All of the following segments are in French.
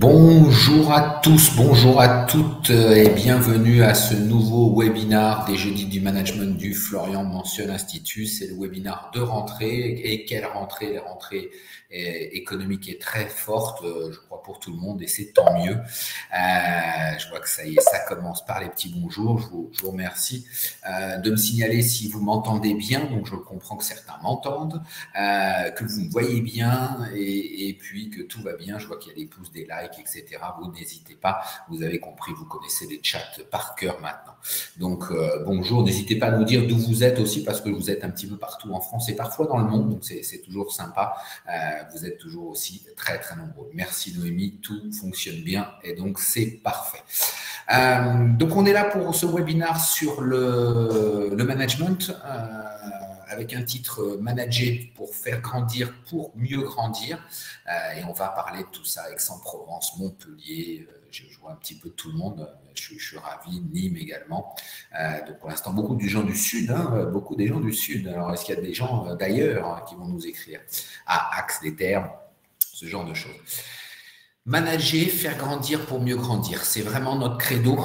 Bonjour à tous, bonjour à toutes et bienvenue à ce nouveau webinaire des jeudis du management du Florian Mention Institut. C'est le webinaire de rentrée. Et quelle rentrée? Les rentrées économiques est très forte, je crois, pour tout le monde et c'est tant mieux. Je vois que ça y est, ça commence par les petits bonjours. Je vous remercie de me signaler si vous m'entendez bien. Donc, je comprends que certains m'entendent, que vous me voyez bien et puis que tout va bien. Je vois qu'il y a des pouces, des likes, etc. Vous n'hésitez pas. Vous avez compris, vous connaissez les chats par cœur maintenant. Donc, bonjour. N'hésitez pas à nous dire d'où vous êtes aussi parce que vous êtes un petit peu partout en France et parfois dans le monde. Donc, c'est toujours sympa. Vous êtes toujours aussi très, très nombreux. Merci Noémie. Tout fonctionne bien et donc c'est parfait. Donc, on est là pour ce webinaire sur le management avec un titre Manager pour faire grandir, pour mieux grandir. Et on va parler de tout ça, Aix-en-Provence, Montpellier. Je vois un petit peu tout le monde. Je suis ravi. Nîmes également. Donc pour l'instant, beaucoup de gens du Sud. Beaucoup des gens du Sud. Alors, est-ce qu'il y a des gens d'ailleurs qui vont nous écrire? Axe, des termes, ce genre de choses. Manager, faire grandir pour mieux grandir. C'est vraiment notre credo,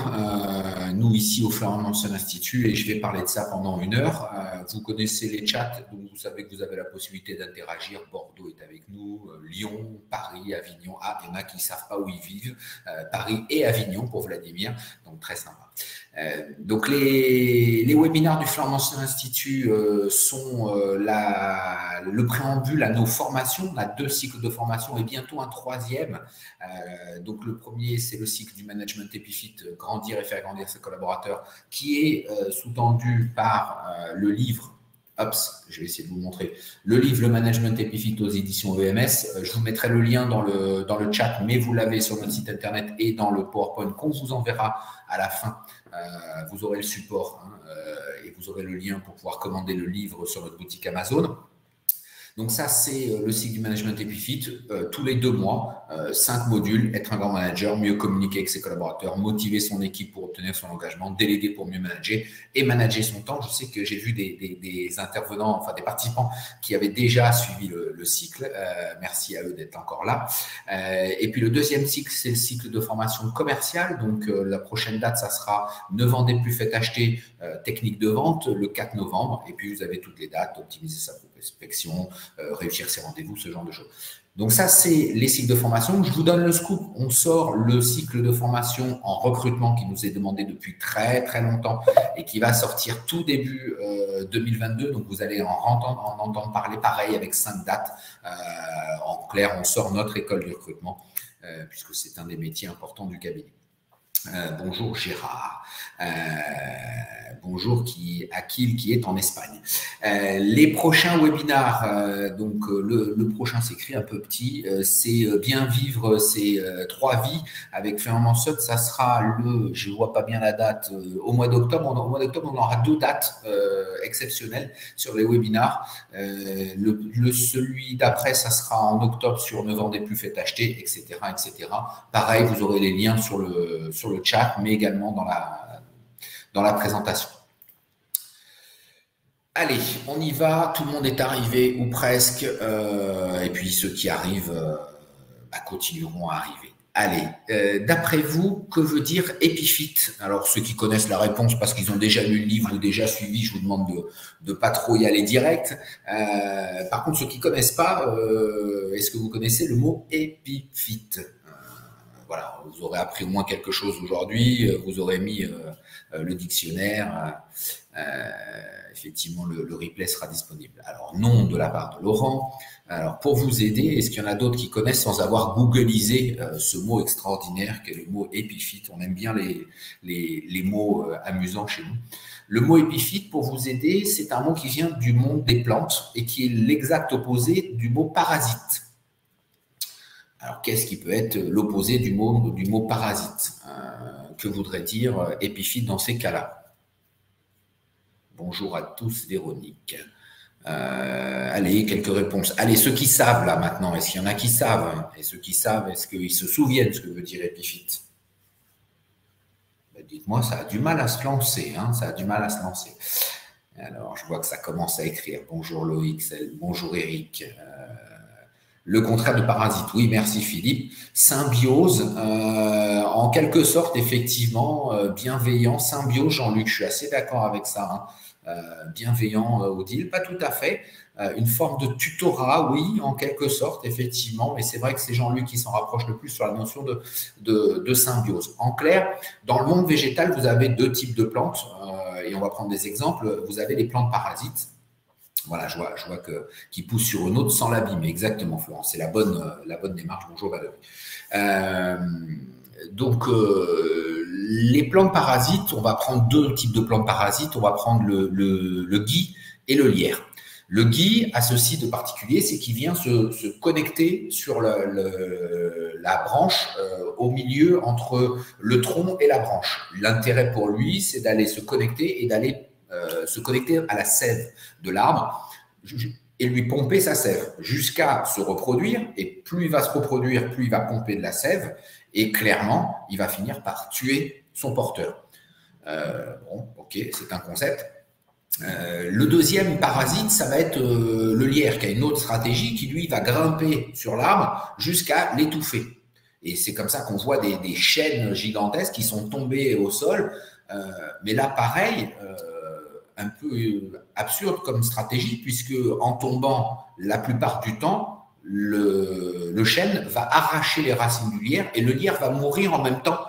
nous ici au Florian Mention Institut, et je vais parler de ça pendant 1 heure. Vous connaissez les chats, donc vous savez que vous avez la possibilité d'interagir. Bordeaux est avec nous, Lyon, Paris, Avignon. Ah, il y en a qui ne savent pas où ils vivent. Paris et Avignon pour Vladimir, donc très sympa. Donc les webinaires du Florian Mention Institut sont le préambule à nos formations. On a 2 cycles de formation et bientôt un 3e. Donc le premier, c'est le cycle du management Epifit, grandir et faire grandir ses collaborateurs, qui est sous-tendu par le livre. Je vais essayer de vous montrer. Le livre Le Management Epifit aux éditions EMS. Je vous mettrai le lien dans le chat, mais vous l'avez sur notre site internet et dans le PowerPoint qu'on vous enverra à la fin. Vous aurez le support et vous aurez le lien pour pouvoir commander le livre sur notre boutique Amazon. Donc ça, c'est le cycle du management Epifit, tous les 2 mois, 5 modules, être un grand manager, mieux communiquer avec ses collaborateurs, motiver son équipe pour obtenir son engagement, déléguer pour mieux manager et manager son temps. Je sais que j'ai vu des intervenants, enfin des participants qui avaient déjà suivi le cycle. Merci à eux d'être encore là. Et puis le 2e cycle, c'est le cycle de formation commerciale. Donc la prochaine date, ça sera Ne vendez plus, faites acheter, technique de vente, le 4 novembre. Et puis vous avez toutes les dates, optimiser sa prospection, réussir ses rendez-vous, ce genre de choses. Donc ça, c'est les cycles de formation. Je vous donne le scoop. On sort le cycle de formation en recrutement qui nous est demandé depuis très, très longtemps et qui va sortir tout début 2022. Donc, vous allez en entendre parler pareil avec 5 dates. En clair, on sort notre école de recrutement puisque c'est un des métiers importants du cabinet. Bonjour Gérard, bonjour Akil qui est en Espagne. Les prochains webinaires, donc le prochain s'écrit un peu petit, c'est bien vivre ces 3 vies avec Florian Mention. Ça sera je ne vois pas bien la date, au mois d'octobre. Au mois d'octobre, on aura 2 dates exceptionnelles sur les webinaires. Celui d'après, ça sera en octobre sur Ne vendez plus, faites acheter, etc., etc. Pareil, vous aurez les liens sur le chat, mais également dans la présentation. Allez, on y va. Tout le monde est arrivé, ou presque. Et puis, ceux qui arrivent continueront à arriver. Allez, d'après vous, que veut dire Epifit? Alors, ceux qui connaissent la réponse parce qu'ils ont déjà lu le livre ou déjà suivi, je vous demande de ne pas trop y aller direct. Par contre, ceux qui ne connaissent pas, est-ce que vous connaissez le mot Epifit? Voilà, vous aurez appris au moins quelque chose aujourd'hui, vous aurez mis le dictionnaire, effectivement le replay sera disponible. Alors, non de la part de Laurent. Alors, pour vous aider, est-ce qu'il y en a d'autres qui connaissent sans avoir googlisé ce mot extraordinaire qu'est le mot Epifit? On aime bien les mots amusants chez nous. Le mot Epifit, pour vous aider, c'est un mot qui vient du monde des plantes et qui est l'exact opposé du mot parasite. Alors, qu'est-ce qui peut être l'opposé du mot parasite? Que voudrait dire Epifit dans ces cas-là? Bonjour à tous, Véronique. Allez, quelques réponses. Allez, ceux qui savent là maintenant, est-ce qu'il y en a qui savent? Et ceux qui savent, est-ce qu'ils se souviennent ce que veut dire Epifit? Ben, dites-moi, ça a du mal à se lancer. Ça a du mal à se lancer. Alors, je vois que ça commence à écrire. Bonjour Loïc, bonjour Eric. Le contraire de parasite, oui, merci Philippe. Symbiose, en quelque sorte, effectivement, bienveillant. Symbiose, Jean-Luc, je suis assez d'accord avec ça. Hein. Bienveillant, Odile, pas tout à fait. Une forme de tutorat, oui, en quelque sorte, effectivement, mais c'est vrai que c'est Jean-Luc qui s'en rapproche le plus sur la notion de symbiose. En clair, dans le monde végétal, vous avez deux types de plantes, et on va prendre des exemples. Vous avez les plantes parasites. Voilà, je vois qui pousse sur une autre sans l'abîmer. Exactement, Florence. C'est la bonne démarche. Bonjour Valérie. Les plantes parasites, on va prendre deux types de plantes parasites. On va prendre le gui et le lierre. Le gui a ceci de particulier, c'est qu'il vient se connecter sur la branche au milieu entre le tronc et la branche. L'intérêt pour lui, c'est d'aller se connecter et d'aller se connecter à la sève de l'arbre et lui pomper sa sève jusqu'à se reproduire. Et plus il va se reproduire, plus il va pomper de la sève. Et clairement, il va finir par tuer son porteur. Bon, ok, c'est un concept. Le deuxième parasite, ça va être le lierre, qui a une autre stratégie, qui lui va grimper sur l'arbre jusqu'à l'étouffer. Et c'est comme ça qu'on voit des chaînes gigantesques qui sont tombées au sol. Mais là, pareil, un peu absurde comme stratégie, puisque en tombant la plupart du temps, le chêne va arracher les racines du lierre et le lierre va mourir en même temps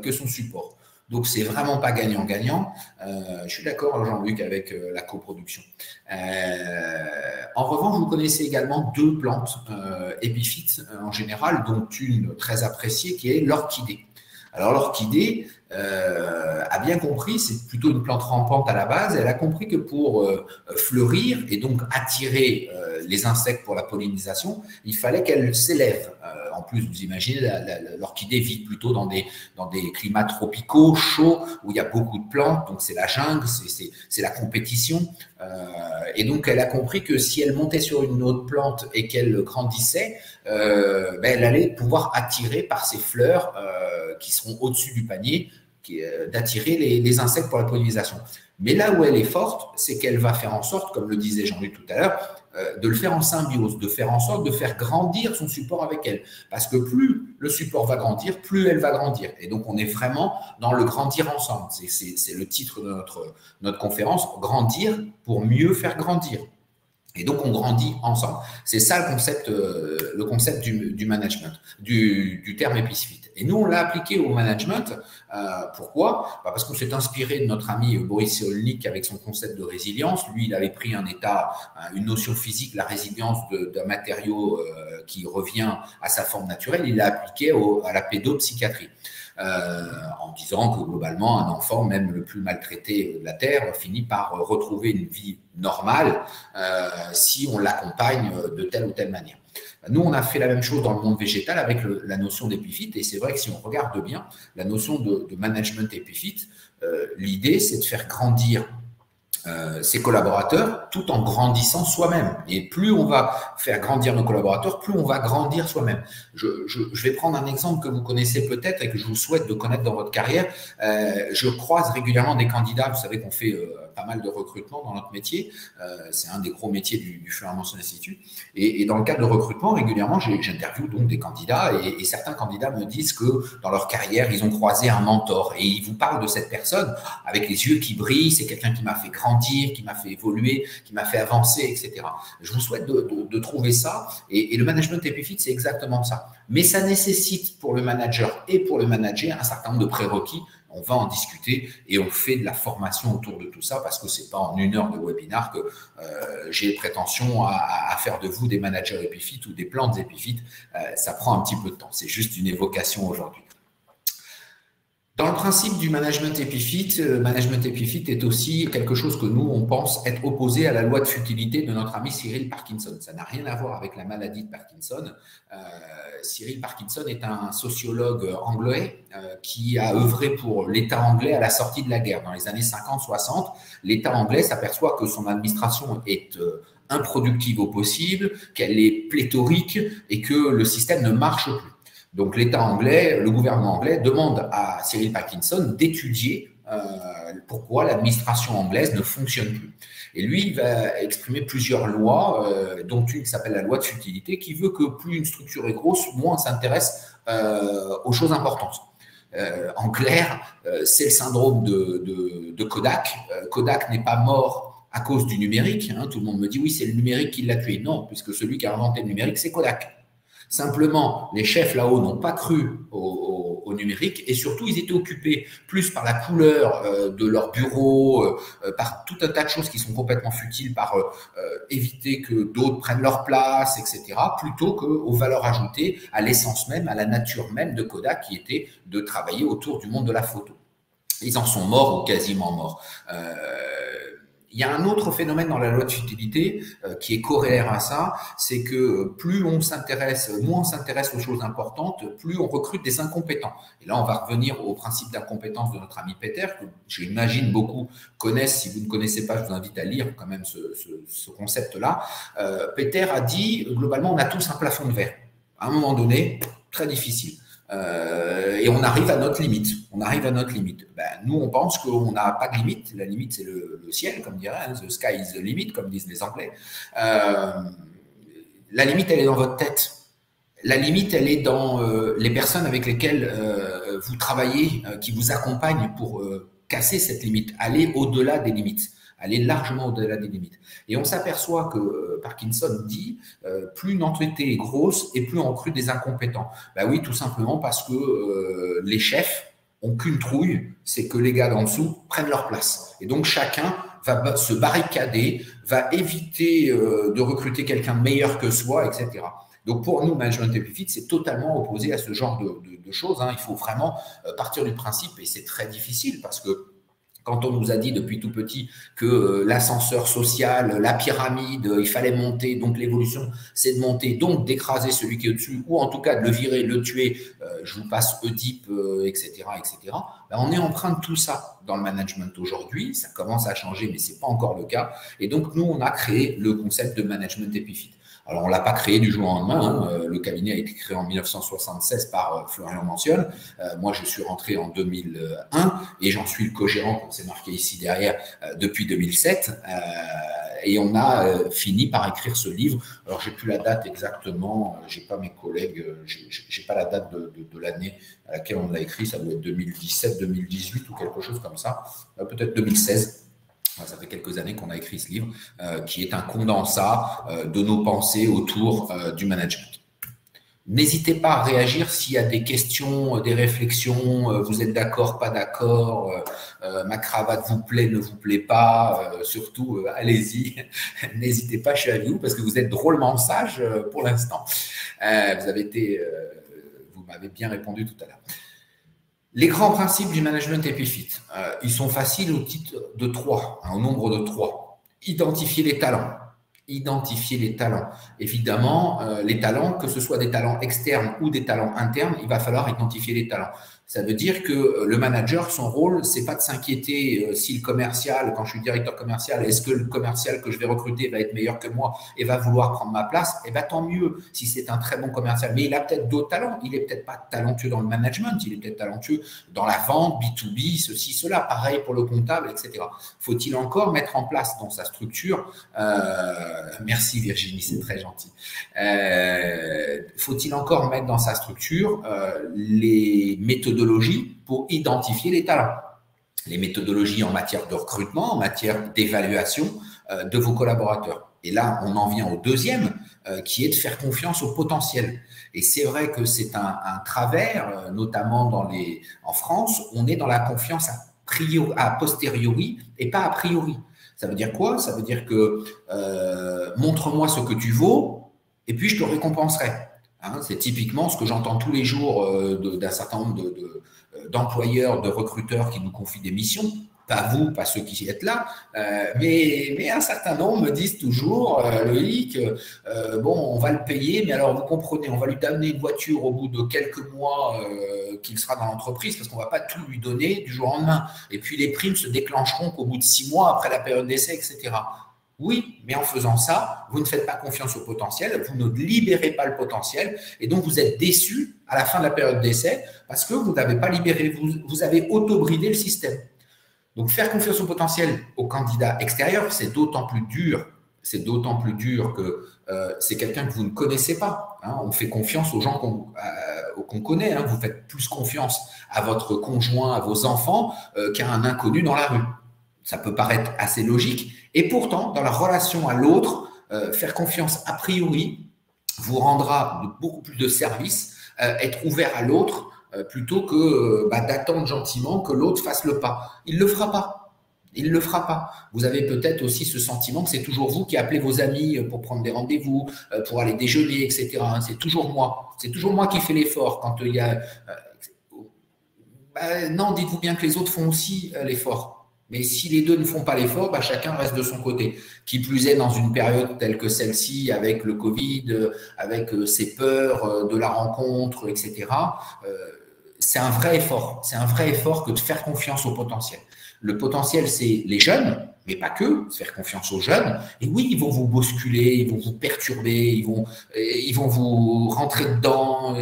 que son support. Donc, c'est vraiment pas gagnant-gagnant. Je suis d'accord, Jean-Luc, avec la coproduction. En revanche, vous connaissez également deux plantes épiphytes en général, dont une très appréciée qui est l'orchidée. Alors, l'orchidée a bien compris, c'est plutôt une plante rampante à la base, elle a compris que pour fleurir et donc attirer les insectes pour la pollinisation, il fallait qu'elle s'élève. En plus, vous imaginez, l'orchidée vit plutôt dans des climats tropicaux, chauds, où il y a beaucoup de plantes, donc c'est la jungle, c'est la compétition. Et donc, elle a compris que si elle montait sur une autre plante et qu'elle grandissait, elle allait pouvoir attirer par ses fleurs qui seront au-dessus du panier, d'attirer les insectes pour la pollinisation. Mais là où elle est forte, c'est qu'elle va faire en sorte, comme le disait Jean-Luc tout à l'heure, de le faire en symbiose, de faire en sorte de faire grandir son support avec elle. Parce que plus le support va grandir, plus elle va grandir. Et donc, on est vraiment dans le grandir ensemble. C'est le titre de notre conférence, grandir pour mieux faire grandir. Et donc, on grandit ensemble. C'est ça le concept du management, du terme épiphyte. Et nous, on l'a appliqué au management. Pourquoi? Parce qu'on s'est inspiré de notre ami Boris Cyrulnik avec son concept de résilience. Lui, il avait pris un état, une notion physique, la résilience d'un matériau qui revient à sa forme naturelle. Il l'a appliqué à la pédopsychiatrie. En disant que globalement, un enfant, même le plus maltraité de la Terre, finit par retrouver une vie normale si on l'accompagne de telle ou telle manière. Nous, on a fait la même chose dans le monde végétal avec la notion d'épiphyte, et c'est vrai que si on regarde bien la notion de management épiphyte, l'idée, c'est de faire grandir ses collaborateurs tout en grandissant soi-même. Et plus on va faire grandir nos collaborateurs, plus on va grandir soi-même. Je vais prendre un exemple que vous connaissez peut-être et que je vous souhaite de connaître dans votre carrière. Je croise régulièrement des candidats. Vous savez qu'on fait pas mal de recrutement dans notre métier. C'est un des gros métiers du Florian Mansion Institute. Et dans le cadre de recrutement, régulièrement, j'interviewe donc des candidats et certains candidats me disent que dans leur carrière, ils ont croisé un mentor et ils vous parlent de cette personne avec les yeux qui brillent. C'est quelqu'un qui m'a fait grandir, qui m'a fait évoluer, qui m'a fait avancer, etc. Je vous souhaite de trouver ça. Et le management épiphyte, c'est exactement ça. Mais ça nécessite pour le manager et pour le manager un certain nombre de prérequis. On va en discuter et on fait de la formation autour de tout ça parce que c'est pas en 1 heure de webinaire que j'ai prétention à faire de vous des managers épiphytes ou des plantes épiphytes. Ça prend un petit peu de temps. C'est juste une évocation aujourd'hui. Dans le principe du management épiphyte est aussi quelque chose que nous, on pense être opposé à la loi de futilité de notre ami Cyril Parkinson. Ça n'a rien à voir avec la maladie de Parkinson. Cyril Parkinson est un sociologue anglais qui a œuvré pour l'État anglais à la sortie de la guerre. Dans les années 50-60, l'État anglais s'aperçoit que son administration est improductive au possible, qu'elle est pléthorique et que le système ne marche plus. Donc, l'État anglais, le gouvernement anglais demande à Cyril Parkinson d'étudier pourquoi l'administration anglaise ne fonctionne plus. Et lui, il va exprimer plusieurs lois, dont une qui s'appelle la loi de futilité, qui veut que plus une structure est grosse, moins on s'intéresse aux choses importantes. En clair, c'est le syndrome de Kodak. Kodak n'est pas mort à cause du numérique. Hein. Tout le monde me dit, oui, c'est le numérique qui l'a tué. Non, puisque celui qui a inventé le numérique, c'est Kodak. Simplement, les chefs là-haut n'ont pas cru au numérique et surtout, ils étaient occupés plus par la couleur de leur bureau, par tout un tas de choses qui sont complètement futiles, par éviter que d'autres prennent leur place, etc., plutôt qu'aux valeurs ajoutées, à l'essence même, à la nature même de Kodak qui était de travailler autour du monde de la photo. Ils en sont morts ou quasiment morts. Il y a un autre phénomène dans la loi de futilité qui est corollaire à ça, c'est que plus on s'intéresse, moins on s'intéresse aux choses importantes, plus on recrute des incompétents. Et là, on va revenir au principe d'incompétence de notre ami Peter, que j'imagine beaucoup connaissent. Si vous ne connaissez pas, je vous invite à lire quand même ce concept-là. Peter a dit, globalement, on a tous un plafond de verre. À un moment donné, très difficile. Et on arrive à notre limite. Nous, on pense qu'on n'a pas de limite. La limite, c'est le ciel, comme dirait, hein, the sky is the limit, comme disent les Anglais. La limite, elle est dans votre tête. La limite, elle est dans les personnes avec lesquelles vous travaillez, qui vous accompagnent pour casser cette limite, aller au-delà des limites. Aller largement au-delà des limites. Et on s'aperçoit que Parkinson dit plus une entité est grosse et plus on recrute des incompétents. Ben oui, tout simplement parce que les chefs ont qu'une trouille, c'est que les gars d'en dessous prennent leur place. Et donc chacun va se barricader, va éviter de recruter quelqu'un de meilleur que soi, etc. Donc pour nous, Management Epifit, c'est totalement opposé à ce genre de choses. Hein. Il faut vraiment partir du principe, et c'est très difficile parce que quand on nous a dit depuis tout petit que l'ascenseur social, la pyramide, il fallait monter, donc l'évolution, c'est de monter, donc d'écraser celui qui est au-dessus, ou en tout cas de le virer, le tuer, je vous passe Oedipe, etc., etc. Ben, on est empreint de tout ça dans le management aujourd'hui. Ça commence à changer, mais ce n'est pas encore le cas. Et donc, nous, on a créé le concept de Management Epifit. Alors, on ne l'a pas créé du jour au lendemain. Hein. Le cabinet a été créé en 1976 par Florian Mentionne. Moi, je suis rentré en 2001 et j'en suis le co-gérant, comme c'est marqué ici derrière, depuis 2007. Et on a fini par écrire ce livre. Alors, j'ai plus la date exactement. J'ai pas mes collègues. J'ai pas la date de l'année à laquelle on l'a écrit. Ça doit être 2017, 2018 ou quelque chose comme ça. Peut-être 2016. Ça fait quelques années qu'on a écrit ce livre, qui est un condensat de nos pensées autour du management. N'hésitez pas à réagir s'il y a des questions, des réflexions, vous êtes d'accord, pas d'accord, ma cravate vous plaît, ne vous plaît pas, surtout allez-y, n'hésitez pas, je suis avec vous parce que vous êtes drôlement sage pour l'instant. Vous m'avez bien répondu tout à l'heure. Les grands principes du management Epifit, ils sont faciles au titre de 3, au nombre de 3. Identifier les talents. Identifier les talents. Évidemment, les talents, que ce soit des talents externes ou des talents internes, il va falloir identifier les talents. Ça veut dire que le manager, son rôle, c'est pas de s'inquiéter si le commercial, quand je suis directeur commercial, est-ce que le commercial que je vais recruter va être meilleur que moi et va vouloir prendre ma place? Eh bien, tant mieux si c'est un très bon commercial. Mais il a peut-être d'autres talents. Il est peut-être pas talentueux dans le management. Il est peut-être talentueux dans la vente, B2B, ceci, cela. Pareil pour le comptable, etc. Faut-il encore mettre en place dans sa structure merci Virginie, c'est très gentil. Faut-il encore mettre dans sa structure les méthodologies pour identifier les talents? Les méthodologies en matière de recrutement, en matière d'évaluation de vos collaborateurs. Et là, on en vient au deuxième, qui est de faire confiance au potentiel. Et c'est vrai que c'est un travers, notamment en France, on est dans la confiance a posteriori et pas a priori. Ça veut dire quoi? Ça veut dire que montre-moi ce que tu vaux et puis je te récompenserai. Hein, c'est typiquement ce que j'entends tous les jours d'un certain nombre d'employeurs, de recruteurs qui nous confient des missions. Pas vous, pas ceux qui êtes là, mais un certain nombre me disent toujours, Loïc, bon, on va le payer, mais alors vous comprenez, on va lui donner une voiture au bout de quelques mois qu'il sera dans l'entreprise parce qu'on ne va pas tout lui donner du jour au lendemain. Et puis les primes se déclencheront qu'au bout de 6 mois après la période d'essai, etc. Oui, mais en faisant ça, vous ne faites pas confiance au potentiel, vous ne libérez pas le potentiel et donc vous êtes déçu à la fin de la période d'essai parce que vous n'avez pas libéré, vous avez auto-bridé le système. Donc, faire confiance au potentiel aux candidats extérieurs, c'est d'autant plus dur. C'est d'autant plus dur que c'est quelqu'un que vous ne connaissez pas. Hein. On fait confiance aux gens qu'on connaît. Hein. Vous faites plus confiance à votre conjoint, à vos enfants, qu'à un inconnu dans la rue. Ça peut paraître assez logique. Et pourtant, dans la relation à l'autre, faire confiance a priori vous rendra beaucoup plus de service, être ouvert à l'autre, plutôt que d'attendre gentiment que l'autre fasse le pas. Il ne le fera pas. Il ne le fera pas. Vous avez peut-être aussi ce sentiment que c'est toujours vous qui appelez vos amis pour prendre des rendez-vous, pour aller déjeuner, etc. C'est toujours moi. C'est toujours moi qui fais l'effort. Quand il y a... non, dites-vous bien que les autres font aussi l'effort. Mais si les deux ne font pas l'effort, chacun reste de son côté. Qui plus est dans une période telle que celle-ci, avec le Covid, avec ses peurs de la rencontre, etc. C'est un vrai effort. C'est un vrai effort que de faire confiance au potentiel. Le potentiel, c'est les jeunes, mais pas que, faire confiance aux jeunes. Et oui, ils vont vous bousculer, ils vont vous perturber, ils vont vous rentrer dedans.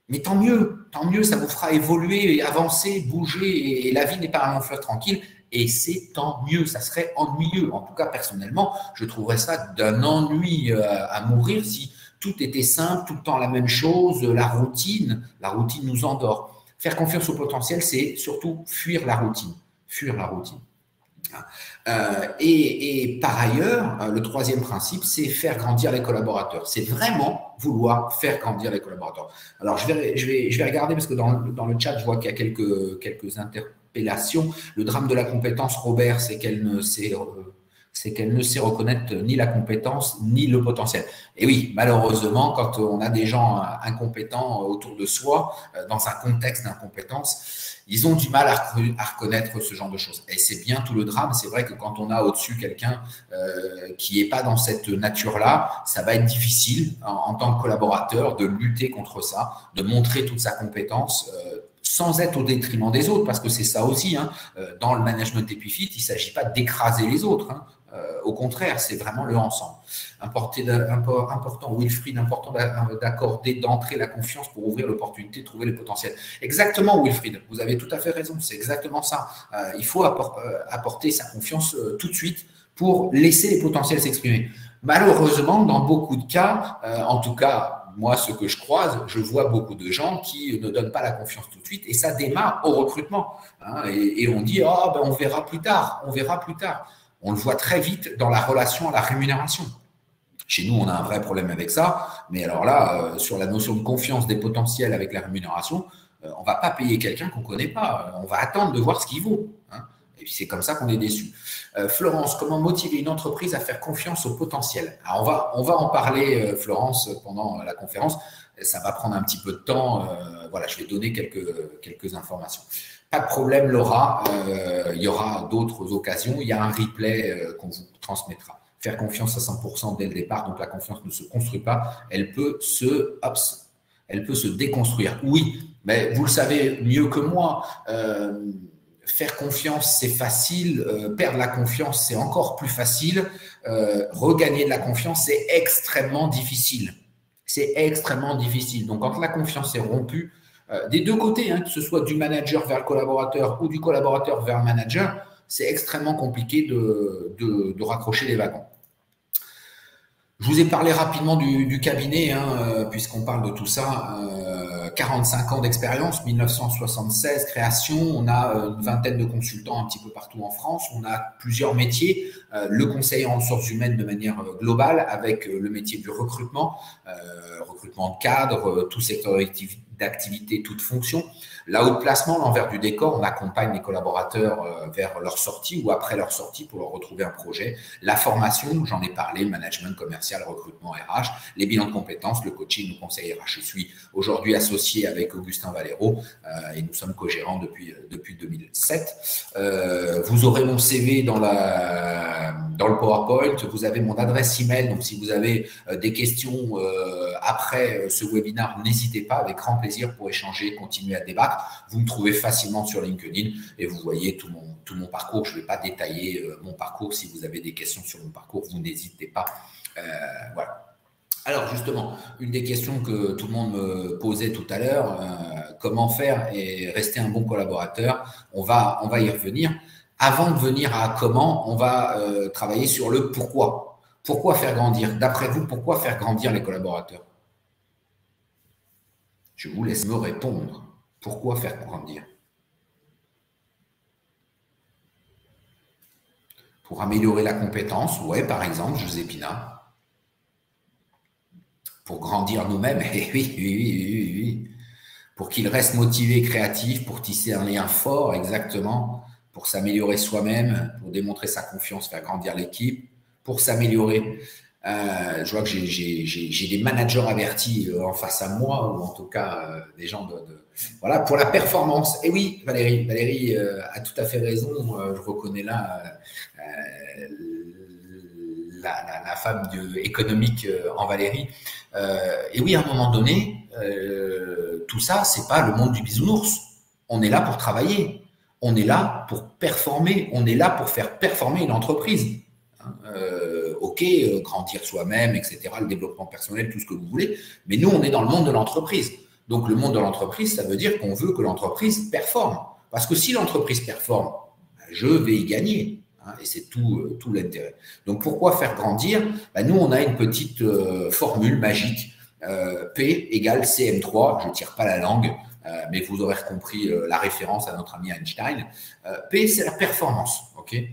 Mais tant mieux, ça vous fera évoluer, avancer, bouger. Et la vie n'est pas un long fleuve tranquille. Et c'est tant mieux, ça serait ennuyeux. En tout cas, personnellement, je trouverais ça d'un ennui à mourir si tout était simple, tout le temps la même chose, la routine nous endort. Faire confiance au potentiel, c'est surtout fuir la routine. Et par ailleurs, le troisième principe, c'est faire grandir les collaborateurs. C'est vraiment vouloir faire grandir les collaborateurs. Alors, je vais regarder parce que dans le chat, je vois qu'il y a quelques interpellations. Le drame de la compétence, Robert, c'est qu'elle ne sait reconnaître ni la compétence ni le potentiel. Et oui, malheureusement, quand on a des gens incompétents autour de soi, dans un contexte d'incompétence, ils ont du mal à reconnaître ce genre de choses. Et c'est bien tout le drame. C'est vrai que quand on a au-dessus quelqu'un qui n'est pas dans cette nature-là, ça va être difficile en tant que collaborateur de lutter contre ça, de montrer toute sa compétence sans être au détriment des autres, parce que c'est ça aussi. Hein. Dans le management Epifit, il ne s'agit pas d'écraser les autres. Hein. Au contraire, c'est vraiment le ensemble. Important, Wilfried, important d'accorder d'entrée la confiance pour ouvrir l'opportunité de trouver les potentiels. Exactement, Wilfried, vous avez tout à fait raison, c'est exactement ça. Il faut apporter sa confiance tout de suite pour laisser les potentiels s'exprimer. Malheureusement, dans beaucoup de cas, en tout cas, moi, ce que je croise, je vois beaucoup de gens qui ne donnent pas la confiance tout de suite et ça démarre au recrutement. Hein, et on dit, on verra plus tard, On le voit très vite dans la relation à la rémunération. Chez nous, on a un vrai problème avec ça. Mais alors là, sur la notion de confiance des potentiels avec la rémunération, on ne va pas payer quelqu'un qu'on ne connaît pas. On va attendre de voir ce qu'il vaut. Hein. Et puis, c'est comme ça qu'on est déçu. Florence, comment motiver une entreprise à faire confiance au potentiel? Alors, on va en parler, Florence, pendant la conférence. Ça va prendre un petit peu de temps. Voilà, je vais donner quelques informations. Pas de problème, Laura. Il y aura d'autres occasions. Il y a un replay qu'on vous transmettra. Faire confiance à 100% dès le départ. Donc, la confiance ne se construit pas. Elle peut se déconstruire. Oui, mais vous le savez mieux que moi. Faire confiance, c'est facile. Perdre la confiance, c'est encore plus facile. Regagner de la confiance, c'est extrêmement difficile. Donc, quand la confiance est rompue, des deux côtés, hein, que ce soit du manager vers le collaborateur ou du collaborateur vers le manager, c'est extrêmement compliqué de raccrocher les wagons. Je vous ai parlé rapidement du cabinet, hein, puisqu'on parle de tout ça. 45 ans d'expérience, 1976, création. On a une vingtaine de consultants un petit peu partout en France. On a plusieurs métiers. Le conseil en ressources humaines de manière globale, avec le métier du recrutement de cadre, tout secteur d'activité, toute fonction. Là, haut de placement, l'envers du décor, on accompagne les collaborateurs vers leur sortie ou après leur sortie pour leur retrouver un projet. La formation, j'en ai parlé, management commercial, recrutement RH, les bilans de compétences, le coaching, le conseil RH. Je suis aujourd'hui associé avec Augustin Valero et nous sommes co-gérants depuis 2007. Vous aurez mon CV dans le PowerPoint, vous avez mon adresse email, donc si vous avez des questions après ce webinaire, n'hésitez pas, avec grand plaisir pour échanger, continuer à débattre. Vous me trouvez facilement sur LinkedIn et vous voyez tout mon parcours. Je ne vais pas détailler mon parcours. Si vous avez des questions sur mon parcours, vous n'hésitez pas. Voilà. Alors justement, une des questions que tout le monde me posait tout à l'heure, comment faire et rester un bon collaborateur, on va y revenir. Avant de venir à comment, on va travailler sur le pourquoi. Pourquoi faire grandir? D'après vous, pourquoi faire grandir les collaborateurs? Je vous laisse me répondre. Pourquoi faire grandir? Pour améliorer la compétence, ouais, par exemple, José Pina. Pour grandir nous-mêmes, oui, oui, oui, oui, oui. Pour qu'il reste motivé, créatif, pour tisser un lien fort, exactement, pour s'améliorer soi-même, pour démontrer sa confiance, faire grandir l'équipe, pour s'améliorer. Je vois que j'ai des managers avertis en face à moi, ou en tout cas des gens voilà, pour la performance. Et oui, Valérie a tout à fait raison. Je reconnais là la femme économique en Valérie. Et oui, à un moment donné, tout ça, c'est pas le monde du bisounours. On est là pour travailler. On est là pour performer. On est là pour faire performer une entreprise. Ok, grandir soi-même, etc., le développement personnel, tout ce que vous voulez. Mais nous, on est dans le monde de l'entreprise. Donc, le monde de l'entreprise, ça veut dire qu'on veut que l'entreprise performe. Parce que si l'entreprise performe, je vais y gagner. Et c'est tout l'intérêt. Donc, pourquoi faire grandir? Nous, on a une petite formule magique. P égale CM3. Je ne tire pas la langue, mais vous aurez compris la référence à notre ami Einstein. P, c'est la performance. Okay,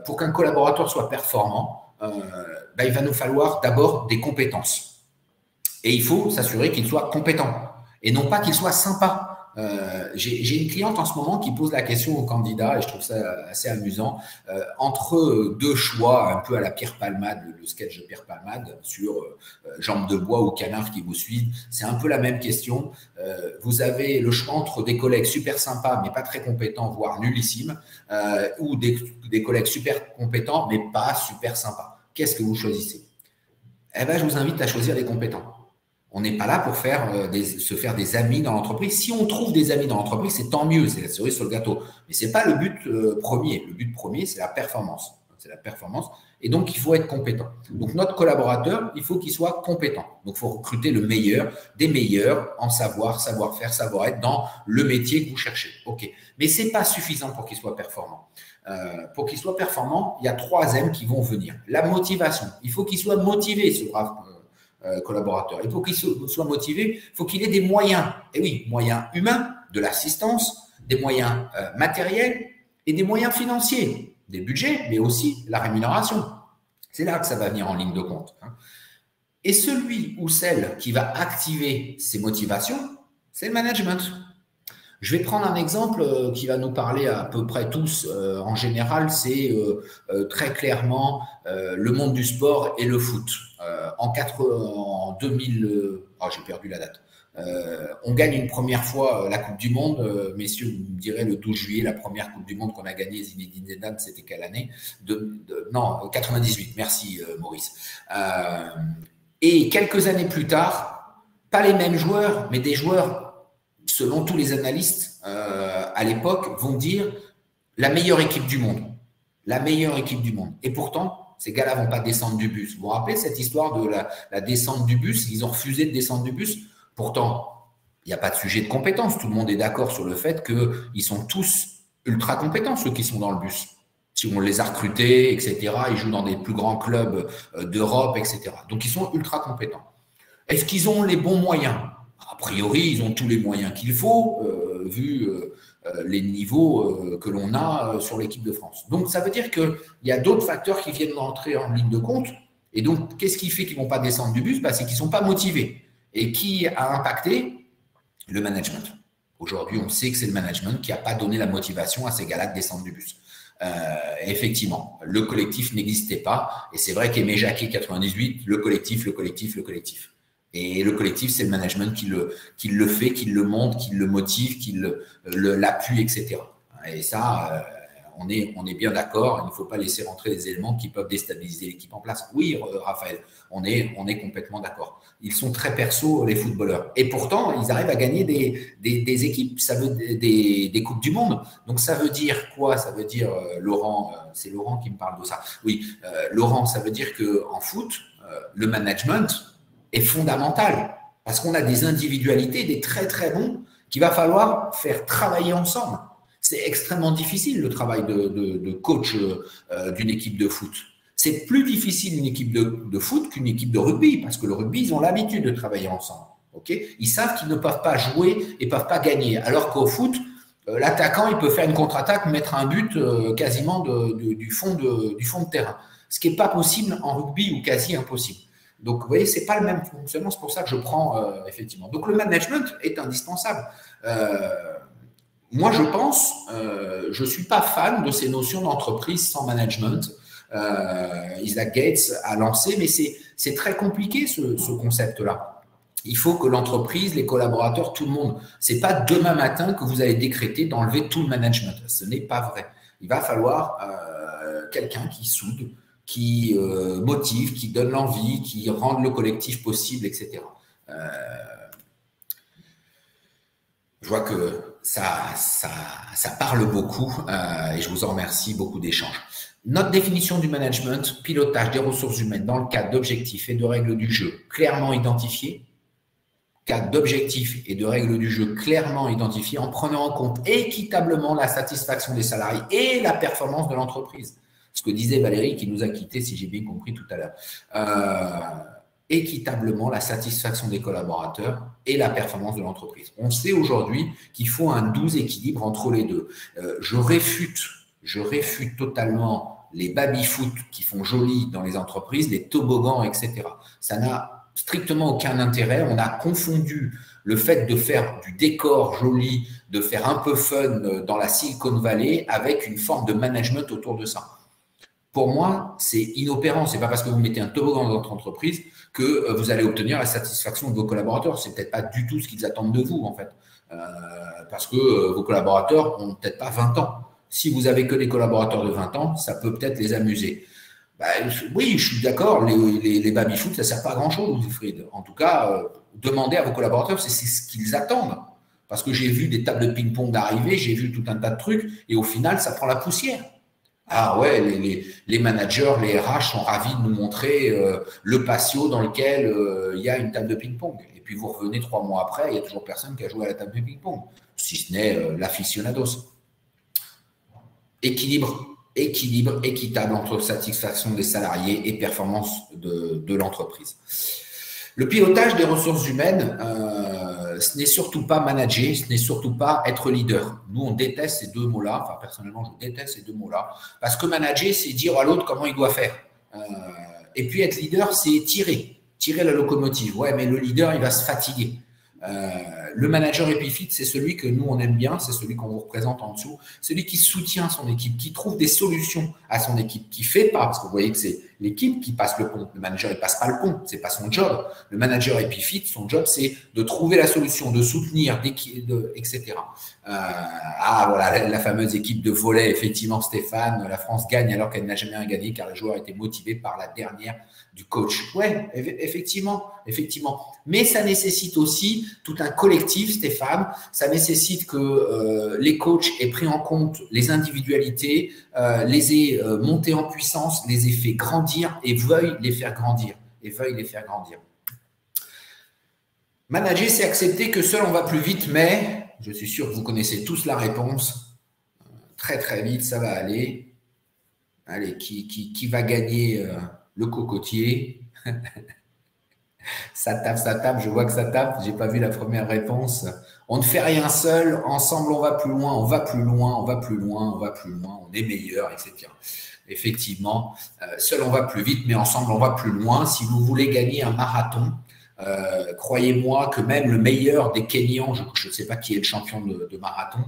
pour qu'un collaborateur soit performant, il va nous falloir d'abord des compétences. Et il faut s'assurer qu'il soit compétent et non pas qu'il soit sympa. J'ai une cliente en ce moment qui pose la question aux candidats, et je trouve ça assez amusant, entre deux choix, un peu à la Pierre Palmade, le sketch de Pierre Palmade sur Jambes de bois ou canard qui vous suivent. C'est un peu la même question. Vous avez le choix entre des collègues super sympas mais pas très compétents, voire nullissimes, ou des collègues super compétents mais pas super sympas. Qu'est-ce que vous choisissez? Eh bien, je vous invite à choisir les compétents. On n'est pas là pour se faire des amis dans l'entreprise. Si on trouve des amis dans l'entreprise, c'est tant mieux, c'est la cerise sur le gâteau. Mais ce n'est pas le but premier. Le but premier, c'est la performance. C'est la performance. Et donc, il faut être compétent. Donc, notre collaborateur, il faut qu'il soit compétent. Donc, il faut recruter le meilleur, des meilleurs en savoir-faire, savoir-être dans le métier que vous cherchez. OK. Mais ce n'est pas suffisant pour qu'il soit performant. Pour qu'il soit performant, il y a 3 M qui vont venir. La motivation. Il faut qu'il soit motivé, ce brave collaborateur. Et pour qu'il soit motivé, il faut qu'il ait des moyens. Et oui, moyens humains, de l'assistance, des moyens matériels et des moyens financiers, des budgets, mais aussi la rémunération. C'est là que ça va venir en ligne de compte. Et celui ou celle qui va activer ces motivations, c'est le management. Je vais prendre un exemple qui va nous parler à peu près tous. En général, c'est très clairement le monde du sport et le foot. En 2000, j'ai perdu la date. On gagne une première fois la Coupe du Monde. Messieurs, vous me direz le 12 juillet, la première Coupe du Monde qu'on a gagnée, Zinedine Zidane, c'était quelle année? Non, 98. Merci Maurice. Et quelques années plus tard, pas les mêmes joueurs, mais des joueurs, selon tous les analystes à l'époque, vont dire la meilleure équipe du monde. La meilleure équipe du monde. Et pourtant, ces gars-là ne vont pas descendre du bus. Vous vous rappelez cette histoire de la descente du bus? Ils ont refusé de descendre du bus. Pourtant, il n'y a pas de sujet de compétence. Tout le monde est d'accord sur le fait qu'ils sont tous ultra compétents, ceux qui sont dans le bus. Si on les a recrutés, etc., ils jouent dans des plus grands clubs d'Europe, etc. Donc, ils sont ultra compétents. Est-ce qu'ils ont les bons moyens? A priori, ils ont tous les moyens qu'il faut, vu les niveaux que l'on a sur l'équipe de France. Donc, ça veut dire qu'il y a d'autres facteurs qui viennent d'entrer en ligne de compte. Et donc, qu'est-ce qui fait qu'ils ne vont pas descendre du bus? C'est qu'ils ne sont pas motivés. Et qui a impacté? Le management. Aujourd'hui, on sait que c'est le management qui n'a pas donné la motivation à ces gars-là de descendre du bus. Effectivement, le collectif n'existait pas. Et c'est vrai qu'Aimé Jacquet 98, le collectif. Et le collectif, c'est le management qui le fait, qui le montre, qui le motive, qui l'appuie, etc. Et ça, on est bien d'accord. Il ne faut pas laisser rentrer des éléments qui peuvent déstabiliser l'équipe en place. Oui, Raphaël, on est complètement d'accord. Ils sont très perso, les footballeurs. Et pourtant, ils arrivent à gagner des équipes, des Coupes du Monde. Donc, ça veut dire quoi? Ça veut dire, Laurent, c'est Laurent qui me parle de ça. Oui, Laurent, ça veut dire qu'en foot, le management est fondamental parce qu'on a des individualités, des très très bons qu'il va falloir faire travailler ensemble. C'est extrêmement difficile le travail de coach d'une équipe de foot. C'est plus difficile une équipe de foot qu'une équipe de rugby, parce que le rugby, ils ont l'habitude de travailler ensemble. Okay, ils savent qu'ils ne peuvent pas jouer et ne peuvent pas gagner. Alors qu'au foot, l'attaquant, il peut faire une contre-attaque, mettre un but quasiment du fond de terrain. Ce qui n'est pas possible en rugby ou quasi impossible. Donc, vous voyez, ce n'est pas le même fonctionnement. C'est pour ça que je prends effectivement. Donc, le management est indispensable. Moi, je pense, je ne suis pas fan de ces notions d'entreprise sans management. Isaac Gates a lancé, mais c'est très compliqué ce concept-là. Il faut que l'entreprise, les collaborateurs, tout le monde, c'est pas demain matin que vous allez décréter d'enlever tout le management. Ce n'est pas vrai. Il va falloir quelqu'un qui soude, qui motive, qui donne l'envie, qui rende le collectif possible, etc. Je vois que ça parle beaucoup et je vous en remercie, beaucoup d'échanges. Notre définition du management, pilotage des ressources humaines dans le cadre d'objectifs et de règles du jeu clairement identifiés, cadre d'objectifs et de règles du jeu clairement identifiés en prenant en compte équitablement la satisfaction des salariés et la performance de l'entreprise. Ce que disait Valérie qui nous a quittés, si j'ai bien compris tout à l'heure. Équitablement la satisfaction des collaborateurs et la performance de l'entreprise. On sait aujourd'hui qu'il faut un doux équilibre entre les deux. Je réfute totalement les baby-foot qui font joli dans les entreprises, les toboggans, etc. Ça n'a strictement aucun intérêt. On a confondu le fait de faire du décor joli, de faire un peu fun dans la Silicon Valley avec une forme de management autour de ça. Pour moi, c'est inopérant. C'est pas parce que vous mettez un toboggan dans votre entreprise que vous allez obtenir la satisfaction de vos collaborateurs. C'est peut-être pas du tout ce qu'ils attendent de vous, en fait. Parce que vos collaborateurs ont peut-être pas 20 ans. Si vous avez que des collaborateurs de 20 ans, ça peut peut-être les amuser. Oui, je suis d'accord, les baby-foot, ça ne sert pas à grand-chose, Wilfried. En tout cas, demandez à vos collaborateurs, c'est ce qu'ils attendent. Parce que j'ai vu des tables de ping-pong arriver, j'ai vu tout un tas de trucs, et au final, ça prend la poussière. Ah ouais, les managers, les RH sont ravis de nous montrer le patio dans lequel il y a une table de ping-pong. Et puis vous revenez 3 mois après, il n'y a toujours personne qui a joué à la table de ping-pong, si ce n'est l'aficionados. Équilibre équitable entre satisfaction des salariés et performance de l'entreprise. Le pilotage des ressources humaines, ce n'est surtout pas manager, ce n'est surtout pas être leader. Nous, on déteste ces deux mots-là. Enfin, personnellement, je déteste ces deux mots-là. Parce que manager, c'est dire à l'autre comment il doit faire. Et puis, être leader, c'est tirer la locomotive. Ouais, mais le leader, il va se fatiguer. Le manager épiphyte, c'est celui que nous, on aime bien, c'est celui qu'on vous représente en dessous, celui qui soutient son équipe, qui trouve des solutions à son équipe, qui fait pas, parce que vous voyez que c'est l'équipe qui passe le pont. Le manager, il passe pas le pont, c'est pas son job. Le manager épiphyte, son job, c'est de trouver la solution, de soutenir, etc. Voilà, la fameuse équipe de volley, effectivement, Stéphane, la France gagne alors qu'elle n'a jamais rien gagné, car les joueurs étaient motivés par la dernière du coach. Ouais, effectivement. Mais ça nécessite aussi tout un collectif, Stéphane. Ça nécessite que les coachs aient pris en compte les individualités, les aient montés en puissance, les aient fait grandir et veuillent les faire grandir. Manager, c'est accepter que seul on va plus vite, mais je suis sûr que vous connaissez tous la réponse. Très, très vite, ça va aller. Allez, qui va gagner le cocotier? Ça tape, je vois que ça tape, j'ai pas vu la première réponse. On ne fait rien seul, ensemble on va plus loin, on est meilleur, etc. Effectivement, seul on va plus vite, mais ensemble on va plus loin. Si vous voulez gagner un marathon, croyez-moi que même le meilleur des Kenyans, je ne sais pas qui est le champion de marathon,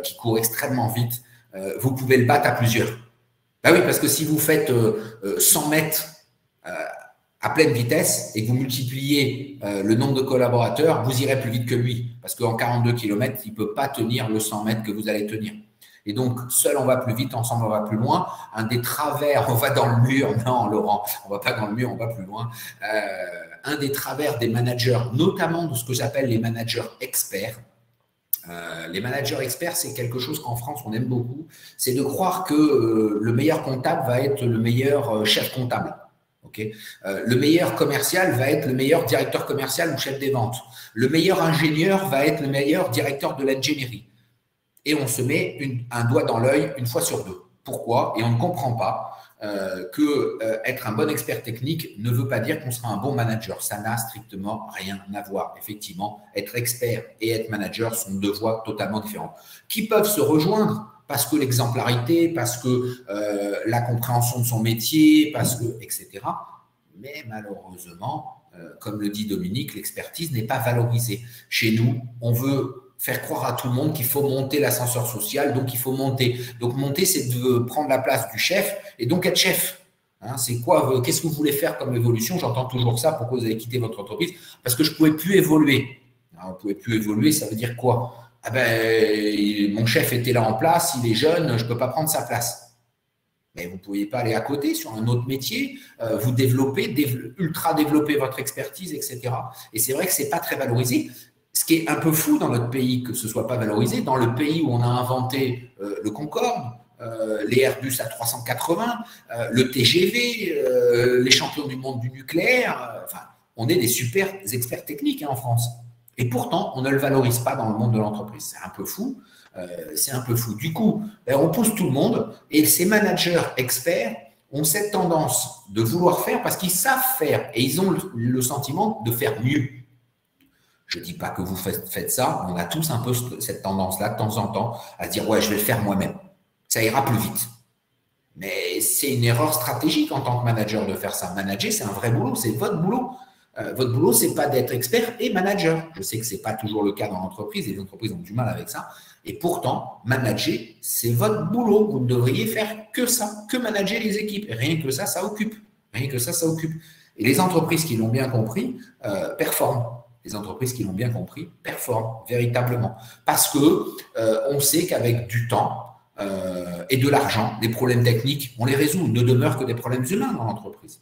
qui court extrêmement vite, vous pouvez le battre à plusieurs. Ben oui, parce que si vous faites 100 mètres à pleine vitesse et que vous multipliez le nombre de collaborateurs, vous irez plus vite que lui. Parce qu'en 42 km, il ne peut pas tenir le 100 mètres que vous allez tenir. Et donc, seul, on va plus vite, ensemble, on va plus loin. Un des travers, on va dans le mur. Non, Laurent, on ne va pas dans le mur, on va plus loin. Un des travers des managers, notamment de ce que j'appelle les managers experts. Les managers experts, c'est quelque chose qu'en France, on aime beaucoup. C'est de croire que le meilleur comptable va être le meilleur chef comptable. Okay. Le meilleur commercial va être le meilleur directeur commercial ou chef des ventes. Le meilleur ingénieur va être le meilleur directeur de l'ingénierie. et on se met un doigt dans l'œil une fois sur deux. Pourquoi? Et on ne comprend pas que être un bon expert technique ne veut pas dire qu'on sera un bon manager. Ça n'a strictement rien à voir. Effectivement, être expert et être manager sont deux voies totalement différentes, qui peuvent se rejoindre parce que l'exemplarité, parce que la compréhension de son métier, parce que, etc. Mais malheureusement, comme le dit Dominique, l'expertise n'est pas valorisée. Chez nous, on veut faire croire à tout le monde qu'il faut monter l'ascenseur social, donc il faut monter. Donc monter, c'est de prendre la place du chef et donc être chef. Hein, c'est quoi? Qu'est-ce que vous voulez faire comme évolution? J'entends toujours ça. Pourquoi vous avez quitté votre entreprise? Parce que je ne pouvais plus évoluer. Alors, on ne pouvait plus évoluer, ça veut dire quoi? Ah ben, mon chef était là en place, il est jeune, je ne peux pas prendre sa place. Mais vous ne pouviez pas aller à côté sur un autre métier, vous développer, ultra développer votre expertise, etc. Et c'est vrai que ce n'est pas très valorisé. Ce qui est un peu fou dans notre pays que ce ne soit pas valorisé, dans le pays où on a inventé le Concorde, les Airbus A380, le TGV, les champions du monde du nucléaire, enfin, on est des super experts techniques en France. Et pourtant, on ne le valorise pas dans le monde de l'entreprise. C'est un peu fou. C'est un peu fou. Du coup, on pousse tout le monde et ces managers experts ont cette tendance de vouloir faire parce qu'ils savent faire et ils ont le sentiment de faire mieux. Je ne dis pas que vous faites ça, on a tous un peu cette tendance-là de temps en temps à dire « ouais, je vais le faire moi-même, ça ira plus vite ». Mais c'est une erreur stratégique en tant que manager de faire ça. Manager, c'est un vrai boulot, c'est votre boulot. Votre boulot, ce n'est pas d'être expert et manager. Je sais que ce n'est pas toujours le cas dans l'entreprise et les entreprises ont du mal avec ça. Et pourtant, manager, c'est votre boulot. Vous ne devriez faire que ça, que manager les équipes. Et rien que ça, ça occupe. Rien que ça occupe. Et les entreprises qui l'ont bien compris performent. Les entreprises qui l'ont bien compris performent véritablement. Parce que on sait qu'avec du temps et de l'argent, des problèmes techniques, on les résout. Il ne demeure que des problèmes humains dans l'entreprise.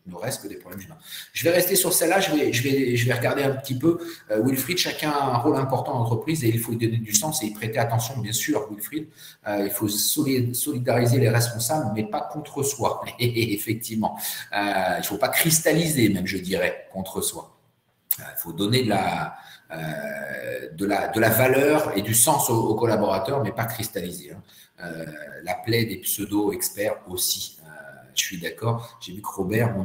Ne reste que des problèmes humains. Je vais rester sur celle-là, je vais regarder un petit peu. Wilfried, chacun a un rôle important dans l'entreprise et il faut y donner du sens et y prêter attention, bien sûr, Wilfried. Il faut solidariser les responsables, mais pas contre soi. Effectivement, il ne faut pas cristalliser, même, je dirais, contre soi. Il faut donner de la valeur et du sens aux collaborateurs, mais pas cristalliser. La plaie des pseudo-experts aussi. Je suis d'accord. J'ai vu que Robert,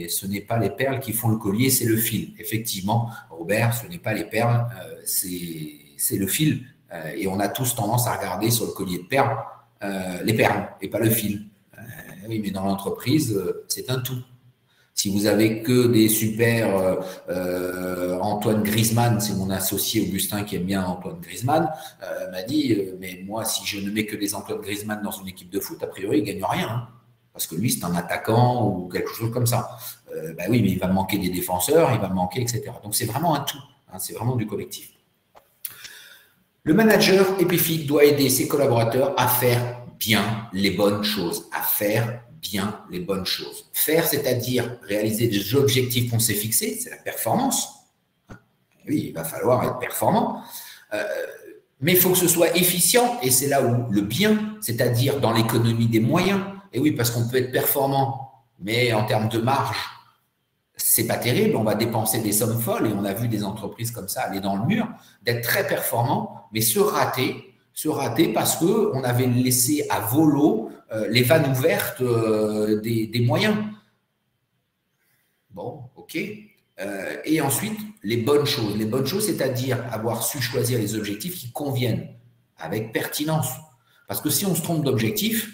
ce n'est pas les perles qui font le collier, c'est le fil. Effectivement, Robert, ce n'est pas les perles, c'est le fil. Et on a tous tendance à regarder sur le collier de perles les perles et pas le fil. Oui, mais dans l'entreprise, c'est un tout. Si vous avez que des super Antoine Griezmann, c'est mon associé Augustin qui aime bien Antoine Griezmann, m'a dit mais moi, si je ne mets que des Antoine Griezmann dans une équipe de foot, a priori, il ne gagne rien. Hein. Parce que lui, c'est un attaquant ou quelque chose comme ça. Ben oui, mais il va manquer des défenseurs, il va manquer, etc. Donc, c'est vraiment un tout. Hein, c'est vraiment du collectif. Le manager épifique doit aider ses collaborateurs à faire bien les bonnes choses. À faire bien les bonnes choses. Faire, c'est-à-dire réaliser des objectifs qu'on s'est fixés, c'est la performance. Oui, il va falloir être performant. Mais il faut que ce soit efficient, et c'est là où le bien, c'est-à-dire dans l'économie des moyens. Et oui, parce qu'on peut être performant, mais en termes de marge, c'est pas terrible. On va dépenser des sommes folles et on a vu des entreprises comme ça aller dans le mur, d'être très performants, mais se rater parce que on avait laissé à volo les vannes ouvertes des moyens. Bon, ok. Et ensuite, les bonnes choses. Les bonnes choses, c'est-à-dire avoir su choisir les objectifs qui conviennent avec pertinence. Parce que si on se trompe d'objectif,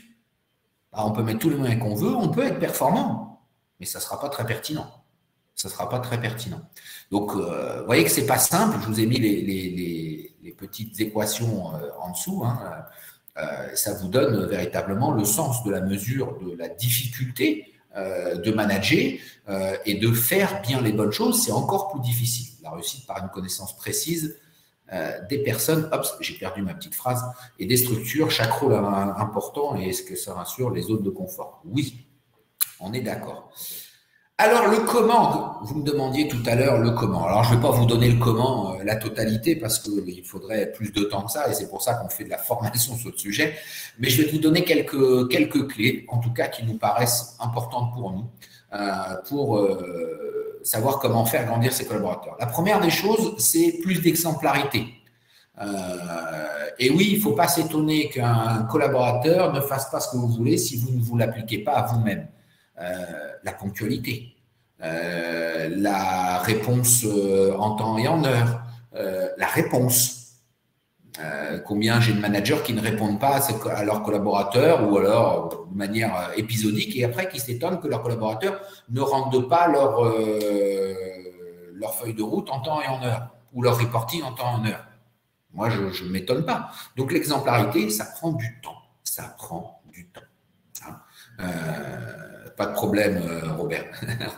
on peut mettre tous les moyens qu'on veut, on peut être performant, mais ça ne sera pas très pertinent. Ça ne sera pas très pertinent. Donc, vous voyez que ce n'est pas simple. Je vous ai mis les petites équations en dessous. Hein. Ça vous donne véritablement le sens de la mesure de la difficulté de manager et de faire bien les bonnes choses. C'est encore plus difficile. La réussite par une connaissance précise des personnes, j'ai perdu ma petite phrase, et des structures, chaque rôle important, et est-ce que ça rassure les zones de confort? Oui, on est d'accord. Alors, le comment, vous me demandiez tout à l'heure le comment. Alors, je ne vais pas vous donner le comment, la totalité, parce qu'il faudrait plus de temps que ça, et c'est pour ça qu'on fait de la formation sur le sujet, mais je vais vous donner quelques clés, en tout cas, qui nous paraissent importantes pour nous, pour savoir comment faire grandir ses collaborateurs. La première des choses, c'est plus d'exemplarité. Et oui, il ne faut pas s'étonner qu'un collaborateur ne fasse pas ce que vous voulez si vous ne vous l'appliquez pas à vous-même. La ponctualité, la réponse en temps et en heure, la réponse. Combien j'ai de managers qui ne répondent pas à leurs collaborateurs ou alors de manière épisodique et après qui s'étonnent que leurs collaborateurs ne rendent pas leur feuille de route en temps et en heure ou leur reporting en temps et en heure. Moi, je ne m'étonne pas. Donc, l'exemplarité, ça prend du temps. Ça prend du temps. Pas de problème, Robert.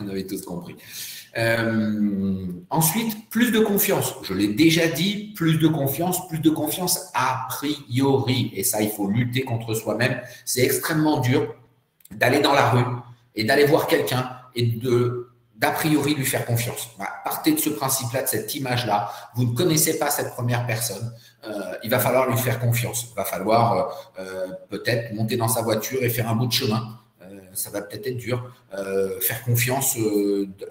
On avait tous compris. Ensuite, plus de confiance. Je l'ai déjà dit, plus de confiance a priori. Et ça, il faut lutter contre soi-même. C'est extrêmement dur d'aller dans la rue et d'aller voir quelqu'un et d'a priori lui faire confiance. Partez de ce principe-là, de cette image-là. Vous ne connaissez pas cette première personne. Il va falloir lui faire confiance. Il va falloir peut-être monter dans sa voiture et faire un bout de chemin. Ça va peut-être être dur, faire confiance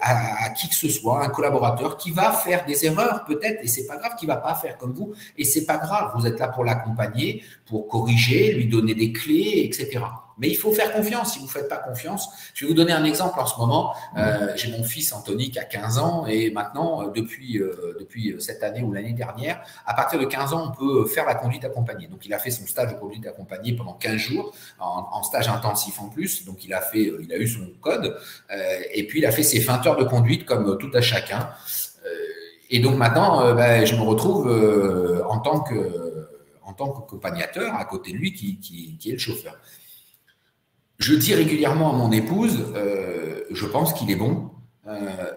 à qui que ce soit, un collaborateur qui va faire des erreurs peut-être, et c'est pas grave qu'il va pas faire comme vous, et c'est pas grave, vous êtes là pour l'accompagner, pour corriger, lui donner des clés, etc. Mais il faut faire confiance. Si vous ne faites pas confiance, je vais vous donner un exemple en ce moment. J'ai mon fils Anthony qui a 15 ans et maintenant, depuis cette année ou l'année dernière, à partir de 15 ans, on peut faire la conduite accompagnée. Donc, il a fait son stage de conduite accompagnée pendant 15 jours, en stage intensif en plus. Donc, il a eu son code et puis il a fait ses 20 heures de conduite comme tout à chacun. Et donc, maintenant, je me retrouve en tant qu'accompagnateur à côté de lui qui est le chauffeur. Je dis régulièrement à mon épouse, je pense qu'il est bon,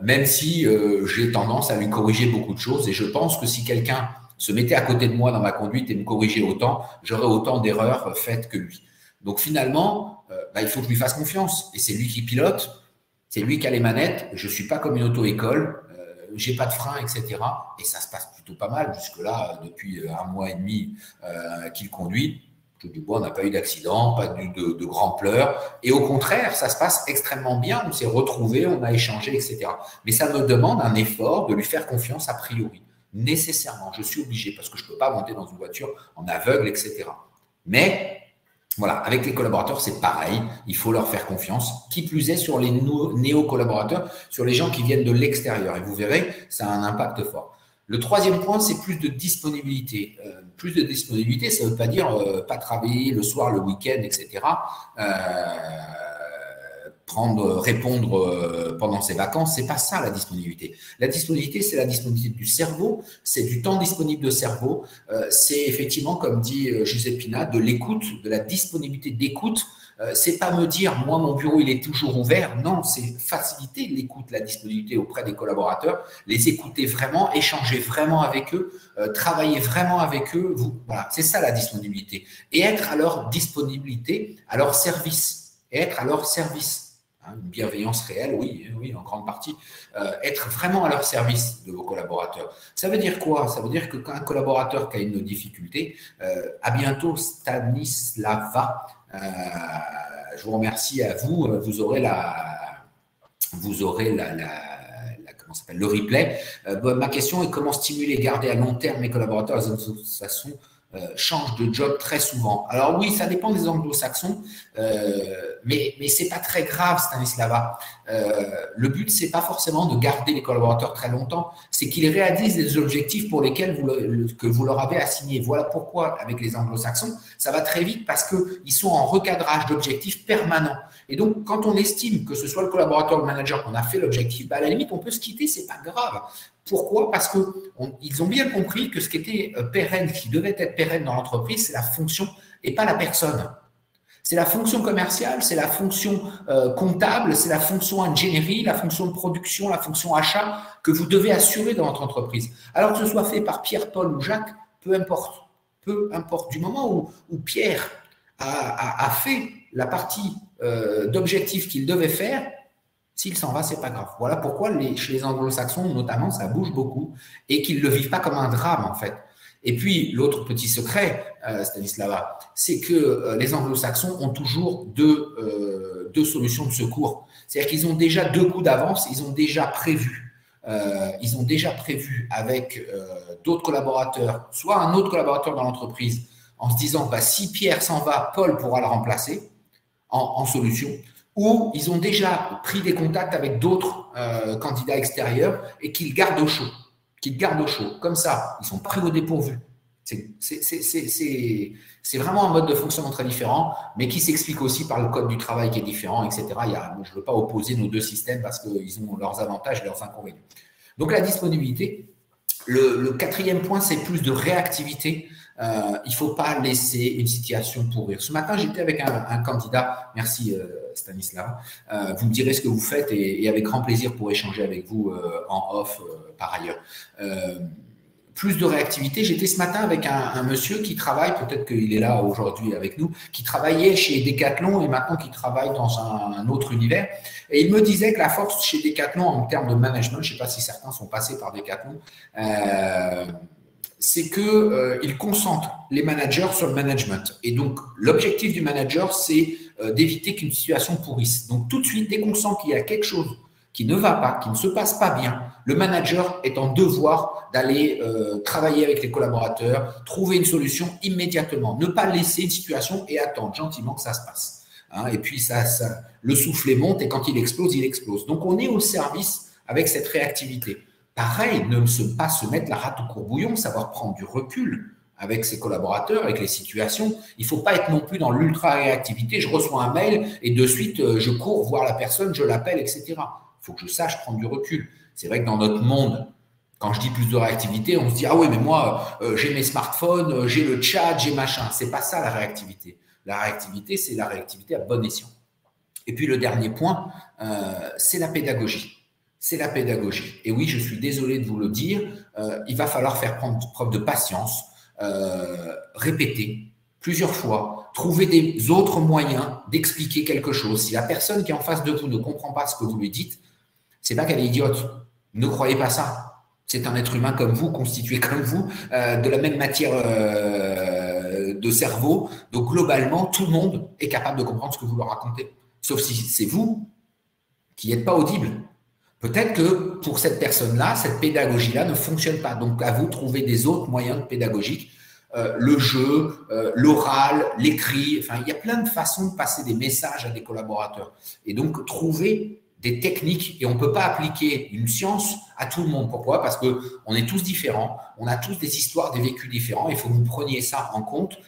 même si j'ai tendance à lui corriger beaucoup de choses. Et je pense que si quelqu'un se mettait à côté de moi dans ma conduite et me corrigeait autant, j'aurais autant d'erreurs faites que lui. Donc finalement, il faut que je lui fasse confiance. Et c'est lui qui pilote, c'est lui qui a les manettes. Je ne suis pas comme une auto-école, je n'ai pas de frein, etc. Et ça se passe plutôt pas mal jusque-là, depuis 1 mois et demi qu'il conduit. Du bois, on n'a pas eu d'accident, pas de grands pleurs. Et au contraire, ça se passe extrêmement bien. On s'est retrouvés, on a échangé, etc. Mais ça me demande un effort de lui faire confiance a priori. Nécessairement, je suis obligé parce que je ne peux pas monter dans une voiture en aveugle, etc. Mais voilà, avec les collaborateurs, c'est pareil. Il faut leur faire confiance. Qui plus est sur les néo-collaborateurs, sur les gens qui viennent de l'extérieur. Et vous verrez, ça a un impact fort. Le troisième point, c'est plus de disponibilité. Plus de disponibilité, ça ne veut pas dire pas travailler le soir, le week-end, etc. Répondre pendant ses vacances, c'est pas ça la disponibilité. La disponibilité, c'est la disponibilité du cerveau, c'est du temps disponible de cerveau. C'est effectivement, comme dit Giuseppe Pina, de l'écoute, de la disponibilité d'écoute. C'est pas me dire, moi, mon bureau, il est toujours ouvert. Non, c'est faciliter l'écoute, la disponibilité auprès des collaborateurs, les écouter vraiment, échanger vraiment avec eux, travailler vraiment avec eux. Voilà, c'est ça la disponibilité. Et être à leur disponibilité, à leur service. Et être à leur service. Une bienveillance réelle, oui, en grande partie. Être vraiment à leur service de vos collaborateurs. Ça veut dire quoi? Ça veut dire que quand un collaborateur qui a une difficulté, à bientôt Stanislava, je vous remercie à vous. Vous aurez comment ça s'appelle, le replay. Ma question est comment stimuler et garder à long terme mes collaborateurs. Les anglo-saxons changent de job très souvent. Alors oui, ça dépend des anglo-saxons, mais c'est pas très grave, Stanislava. Le but, c'est pas forcément de garder les collaborateurs très longtemps, c'est qu'ils réalisent les objectifs pour lesquels que vous leur avez assignés. Voilà pourquoi, avec les anglo-saxons, ça va très vite parce qu'ils sont en recadrage d'objectifs permanents. Et donc, quand on estime que ce soit le collaborateur ou le manager qu'on a fait l'objectif, à la limite, on peut se quitter, c'est pas grave. Pourquoi? Parce qu'ils ont bien compris que ce qui était pérenne, qui devait être pérenne dans l'entreprise, c'est la fonction et pas la personne. C'est la fonction commerciale, c'est la fonction comptable, c'est la fonction ingénierie, la fonction de production, la fonction achat que vous devez assurer dans votre entreprise. Alors que ce soit fait par Pierre, Paul ou Jacques, peu importe. Peu importe. Du moment où Pierre a fait la partie d'objectifs qu'il devait faire, s'il s'en va, c'est pas grave. Voilà pourquoi chez les anglo-saxons, notamment, ça bouge beaucoup et qu'ils ne le vivent pas comme un drame, en fait. Et puis, l'autre petit secret, Stanislava, c'est que les anglo-saxons ont toujours deux solutions de secours. C'est-à-dire qu'ils ont déjà 2 coups d'avance, ils ont déjà prévu. ils ont déjà prévu avec d'autres collaborateurs, soit un autre collaborateur dans l'entreprise, en se disant bah, si Pierre s'en va, Paul pourra le remplacer en solution, ou ils ont déjà pris des contacts avec d'autres candidats extérieurs et qu'ils gardent au chaud. Comme ça, ils sont pris au dépourvu. C'est vraiment un mode de fonctionnement très différent, mais qui s'explique aussi par le code du travail qui est différent, etc. Je ne veux pas opposer nos deux systèmes parce qu'ils ont leurs avantages et leurs inconvénients. Donc la disponibilité. Le quatrième point, c'est plus de réactivité. Il ne faut pas laisser une situation pourrir. Ce matin, j'étais avec un candidat, merci Stanislas, vous me direz ce que vous faites et avec grand plaisir pour échanger avec vous en off par ailleurs. Plus de réactivité. J'étais ce matin avec un monsieur qui travaille, peut-être qu'il est là aujourd'hui avec nous, qui travaillait chez Decathlon et maintenant qui travaille dans un autre univers. Et il me disait que la force chez Decathlon en termes de management, je ne sais pas si certains sont passés par Decathlon, c'est qu'il concentre les managers sur le management. Et donc, l'objectif du manager, c'est d'éviter qu'une situation pourrisse. Donc, tout de suite, dès qu'on sent qu'il y a quelque chose qui ne va pas, qui ne se passe pas bien, le manager est en devoir d'aller travailler avec les collaborateurs, trouver une solution immédiatement, ne pas laisser une situation et attendre gentiment que ça se passe. Hein, et puis, le soufflet monte et quand il explose, il explose. Donc, on est au service avec cette réactivité. Pareil, ne pas se mettre la rate au courbouillon, savoir prendre du recul avec ses collaborateurs, avec les situations. Il ne faut pas être non plus dans l'ultra-réactivité. Je reçois un mail et de suite, je cours voir la personne, je l'appelle, etc. Il faut que je sache prendre du recul. C'est vrai que dans notre monde, quand je dis plus de réactivité, on se dit « Ah oui, mais moi, j'ai mes smartphones, j'ai le chat, j'ai machin. » C'est pas ça la réactivité. La réactivité, c'est la réactivité à bon escient. Et puis le dernier point, c'est la pédagogie. C'est la pédagogie. Et oui, je suis désolé de vous le dire, il va falloir faire preuve de patience, répéter plusieurs fois, trouver des autres moyens d'expliquer quelque chose. Si la personne qui est en face de vous ne comprend pas ce que vous lui dites, c'est pas qu'elle est idiote. Ne croyez pas ça. C'est un être humain comme vous, constitué comme vous, de la même matière de cerveau. Donc globalement, tout le monde est capable de comprendre ce que vous leur racontez. Sauf si c'est vous qui n'êtes pas audible. Peut-être que pour cette personne-là, cette pédagogie-là ne fonctionne pas. Donc à vous de trouver des autres moyens pédagogiques. Le jeu, l'oral, l'écrit. Enfin, il y a plein de façons de passer des messages à des collaborateurs. Et donc trouver des techniques, et on ne peut pas appliquer une science à tout le monde. Pourquoi? Parce qu'on est tous différents, on a tous des histoires, des vécus différents, il faut que vous preniez ça en compte,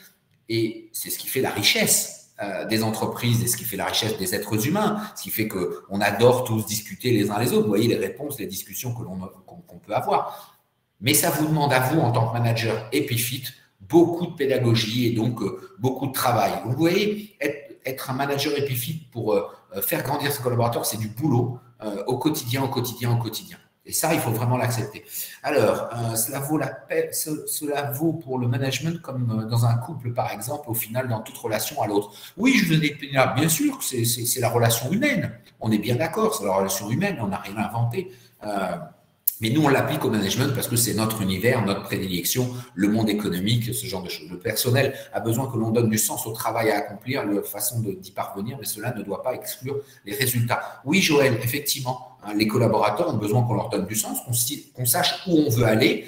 et c'est ce qui fait la richesse des entreprises, et ce qui fait la richesse des êtres humains, ce qui fait qu'on adore tous discuter les uns les autres. Vous voyez les réponses, les discussions qu'on peut avoir. Mais ça vous demande à vous, en tant que manager Epifit, beaucoup de pédagogie et donc beaucoup de travail. Donc, vous voyez, être un manager Epifit pour faire grandir ses collaborateurs, c'est du boulot au quotidien. Et ça, il faut vraiment l'accepter. Alors, cela vaut pour le management comme dans un couple, par exemple, au final, dans toute relation à l'autre. Oui, je vous ai dit, bien sûr que c'est la relation humaine. On est bien d'accord, c'est la relation humaine, on n'a rien inventé. Mais nous, on l'applique au management parce que c'est notre univers, notre prédilection, le monde économique, ce genre de choses. Le personnel a besoin que l'on donne du sens au travail à accomplir, la façon d'y parvenir, mais cela ne doit pas exclure les résultats. Oui, Joël, effectivement, hein, les collaborateurs ont besoin qu'on leur donne du sens, qu'on sache où on veut aller,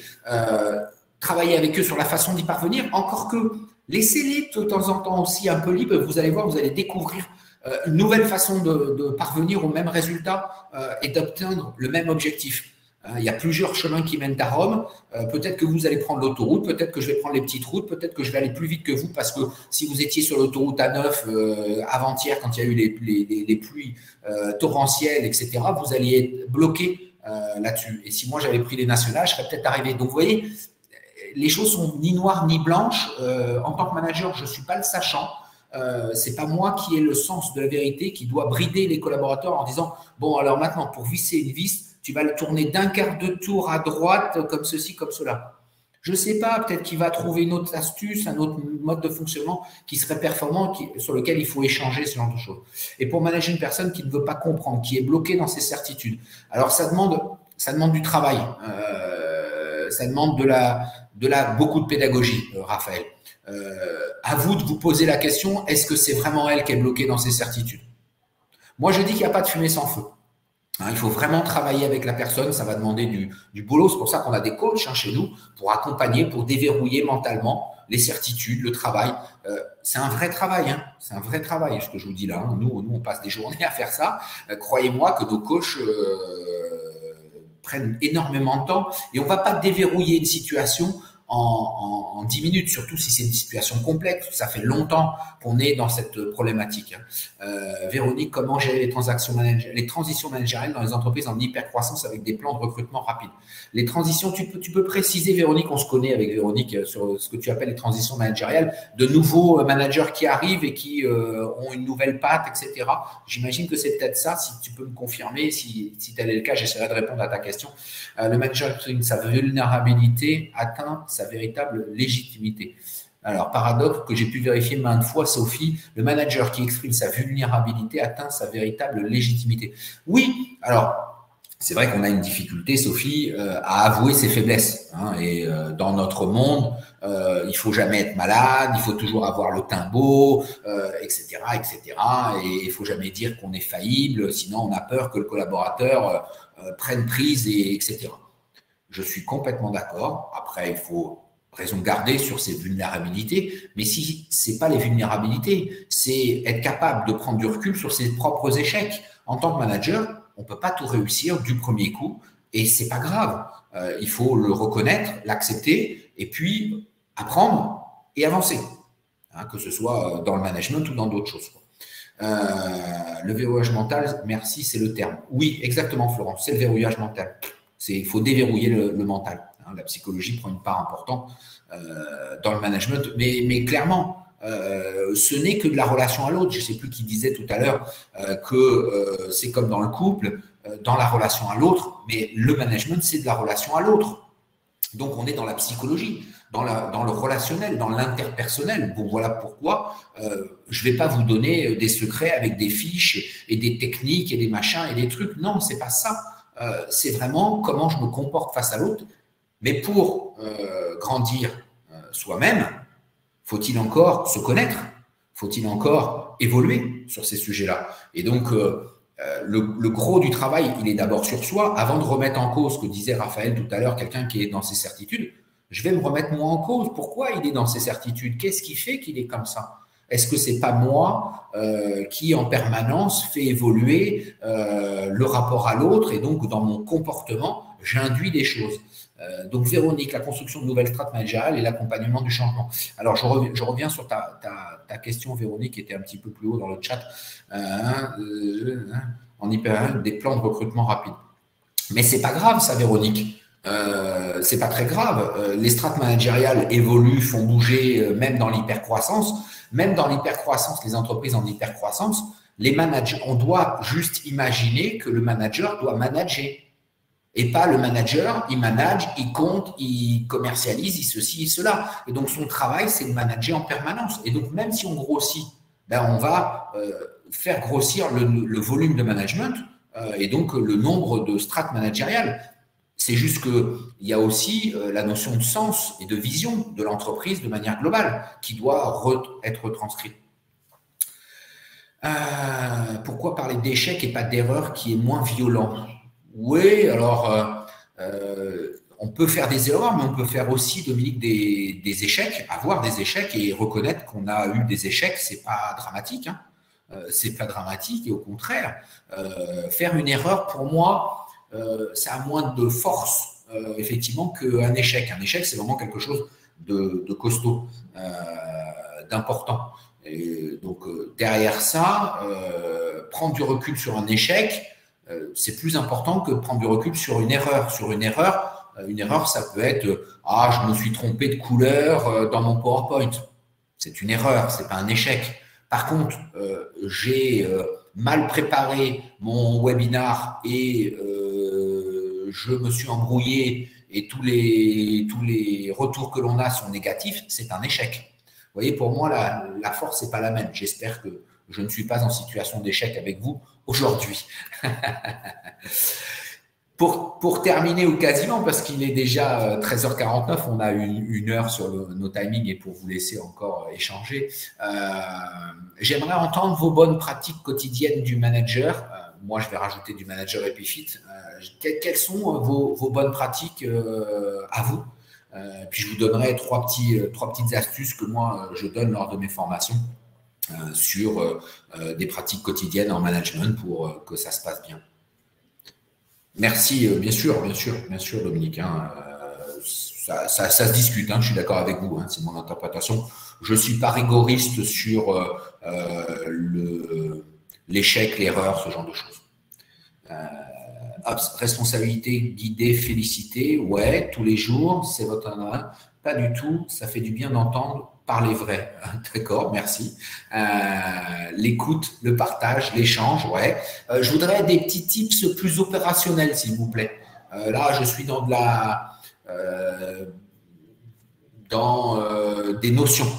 travailler avec eux sur la façon d'y parvenir, encore que laissez-les de temps en temps aussi un peu libres, vous allez voir, vous allez découvrir une nouvelle façon de parvenir au même résultat et d'obtenir le même objectif. Il y a plusieurs chemins qui mènent à Rome. Peut-être que vous allez prendre l'autoroute, peut-être que je vais prendre les petites routes, peut-être que je vais aller plus vite que vous parce que si vous étiez sur l'autoroute A9 avant-hier quand il y a eu les pluies torrentielles, etc., vous alliez être bloqué là-dessus. Et si moi j'avais pris les nationales, je serais peut-être arrivé. Donc vous voyez, les choses sont ni noires ni blanches. En tant que manager, je ne suis pas le sachant. C'est pas moi qui ai le sens de la vérité qui doit brider les collaborateurs en disant bon alors maintenant pour visser une vis tu vas le tourner d'un quart de tour à droite comme ceci comme cela. Je sais pas, peut-être qu'il va trouver une autre astuce, un autre mode de fonctionnement qui serait performant, sur lequel il faut échanger ce genre de choses. Et pour manager une personne qui ne veut pas comprendre, qui est bloquée dans ses certitudes, alors ça demande du travail, ça demande beaucoup de pédagogie, Raphaël. À vous de vous poser la question, est-ce que c'est vraiment elle qui est bloquée dans ses certitudes? Moi, je dis qu'il n'y a pas de fumée sans feu. Hein, il faut vraiment travailler avec la personne, ça va demander du boulot. C'est pour ça qu'on a des coachs chez nous pour accompagner, pour déverrouiller mentalement les certitudes, le travail. C'est un vrai travail, hein. C'est un vrai travail, ce que je vous dis là. Hein. Nous, on passe des journées à faire ça. Croyez-moi que nos coachs prennent énormément de temps et on ne va pas déverrouiller une situation en 10 minutes, surtout si c'est une situation complexe. Ça fait longtemps qu'on est dans cette problématique. Véronique, comment gérer les transitions managériales dans les entreprises en hypercroissance avec des plans de recrutement rapides? Les transitions, tu peux préciser, Véronique, on se connaît avec Véronique sur ce que tu appelles les transitions managériales, de nouveaux managers qui arrivent et qui ont une nouvelle patte, etc. J'imagine que c'est peut-être ça, si tu peux me confirmer, si tel est le cas, j'essaierai de répondre à ta question. Le manager exprime sa vulnérabilité atteint sa véritable légitimité. Alors, paradoxe que j'ai pu vérifier maintes fois, Sophie, le manager qui exprime sa vulnérabilité atteint sa véritable légitimité. Oui, alors, c'est vrai qu'on a une difficulté, Sophie, à avouer ses faiblesses. Hein, et dans notre monde, il faut jamais être malade, il faut toujours avoir le teint beau, etc., etc. Et il faut jamais dire qu'on est faillible, sinon on a peur que le collaborateur prenne prise, etc. Je suis complètement d'accord. Après, il faut raison garder sur ses vulnérabilités, mais si ce n'est pas les vulnérabilités, c'est être capable de prendre du recul sur ses propres échecs. En tant que manager, on ne peut pas tout réussir du premier coup, et ce n'est pas grave. Il faut le reconnaître, l'accepter, et puis apprendre et avancer, hein, que ce soit dans le management ou dans d'autres choses. Le verrouillage mental, merci, c'est le terme. Oui, exactement, Florence, c'est le verrouillage mental. Il faut déverrouiller le mental. Hein, la psychologie prend une part importante dans le management, mais clairement, ce n'est que de la relation à l'autre. Je ne sais plus qui disait tout à l'heure que c'est comme dans le couple, dans la relation à l'autre, mais le management, c'est de la relation à l'autre. Donc, on est dans la psychologie, dans le relationnel, dans l'interpersonnel. Bon, voilà pourquoi je ne vais pas vous donner des secrets avec des fiches et des techniques et des machins et des trucs. Non, c'est pas ça. C'est vraiment comment je me comporte face à l'autre. Mais pour grandir soi-même, faut-il encore se connaître? Faut-il encore évoluer sur ces sujets-là? Et donc, le gros du travail, il est d'abord sur soi. Avant de remettre en cause ce que disait Raphaël tout à l'heure, quelqu'un qui est dans ses certitudes, je vais me remettre moi en cause. Pourquoi il est dans ses certitudes? Qu'est-ce qui fait qu'il est comme ça? Est-ce que c'est pas moi qui, en permanence, fait évoluer le rapport à l'autre et donc, dans mon comportement, j'induis des choses? Donc, Véronique, la construction de nouvelles strates managériales et l'accompagnement du changement. Alors, je reviens sur ta question, Véronique, qui était un petit peu plus haut dans le chat. En hyper, des plans de recrutement rapides. Mais c'est pas grave, ça, Véronique. C'est pas très grave. Les strates managériales évoluent, font bouger, même dans l'hypercroissance. Même dans l'hypercroissance, les entreprises en hypercroissance, les managers, on doit juste imaginer que le manager doit manager. Et pas le manager, il manage, il compte, il commercialise, il ceci, il cela. Et donc, son travail, c'est de manager en permanence. Et donc, même si on grossit, ben, on va faire grossir le volume de management et donc le nombre de strates managériales. C'est juste qu'il y a aussi la notion de sens et de vision de l'entreprise de manière globale qui doit être retranscrite. Pourquoi parler d'échec et pas d'erreur qui est moins violent? Oui, alors on peut faire des erreurs, mais on peut faire aussi, Dominique, des échecs, avoir des échecs et reconnaître qu'on a eu des échecs, c'est pas dramatique. Hein. C'est pas dramatique et au contraire, faire une erreur pour moi, ça a moins de force, effectivement, qu'un échec. Un échec, c'est vraiment quelque chose de costaud, d'important. Et donc, derrière ça, prendre du recul sur un échec, c'est plus important que prendre du recul sur une erreur. Sur une erreur, ça peut être « Ah, je me suis trompé de couleur dans mon PowerPoint ». C'est une erreur, c'est pas un échec. Par contre, j'ai mal préparé mon webinar et je me suis embrouillé et tous les retours que l'on a sont négatifs, c'est un échec. Vous voyez, pour moi, la force n'est pas la même. J'espère que je ne suis pas en situation d'échec avec vous aujourd'hui. Pour terminer, ou quasiment, parce qu'il est déjà 13h49, on a une heure sur nos timings et pour vous laisser encore échanger, j'aimerais entendre vos bonnes pratiques quotidiennes du manager. moi, je vais rajouter du manager Epifit. Quelles sont vos bonnes pratiques à vous? Puis je vous donnerai trois petites astuces que moi, je donne lors de mes formations sur des pratiques quotidiennes en management pour que ça se passe bien. Merci, bien sûr, Dominique. Hein, ça se discute, hein, je suis d'accord avec vous, hein, c'est mon interprétation. Je ne suis pas rigoriste sur l'échec, l'erreur, ce genre de choses. Responsabilité, guider, féliciter, ouais, tous les jours, c'est votre honneur. Pas du tout, ça fait du bien d'entendre parler vrai. D'accord, merci. L'écoute, le partage, l'échange, ouais. Je voudrais des petits tips plus opérationnels, s'il vous plaît. Là, je suis dans des notions.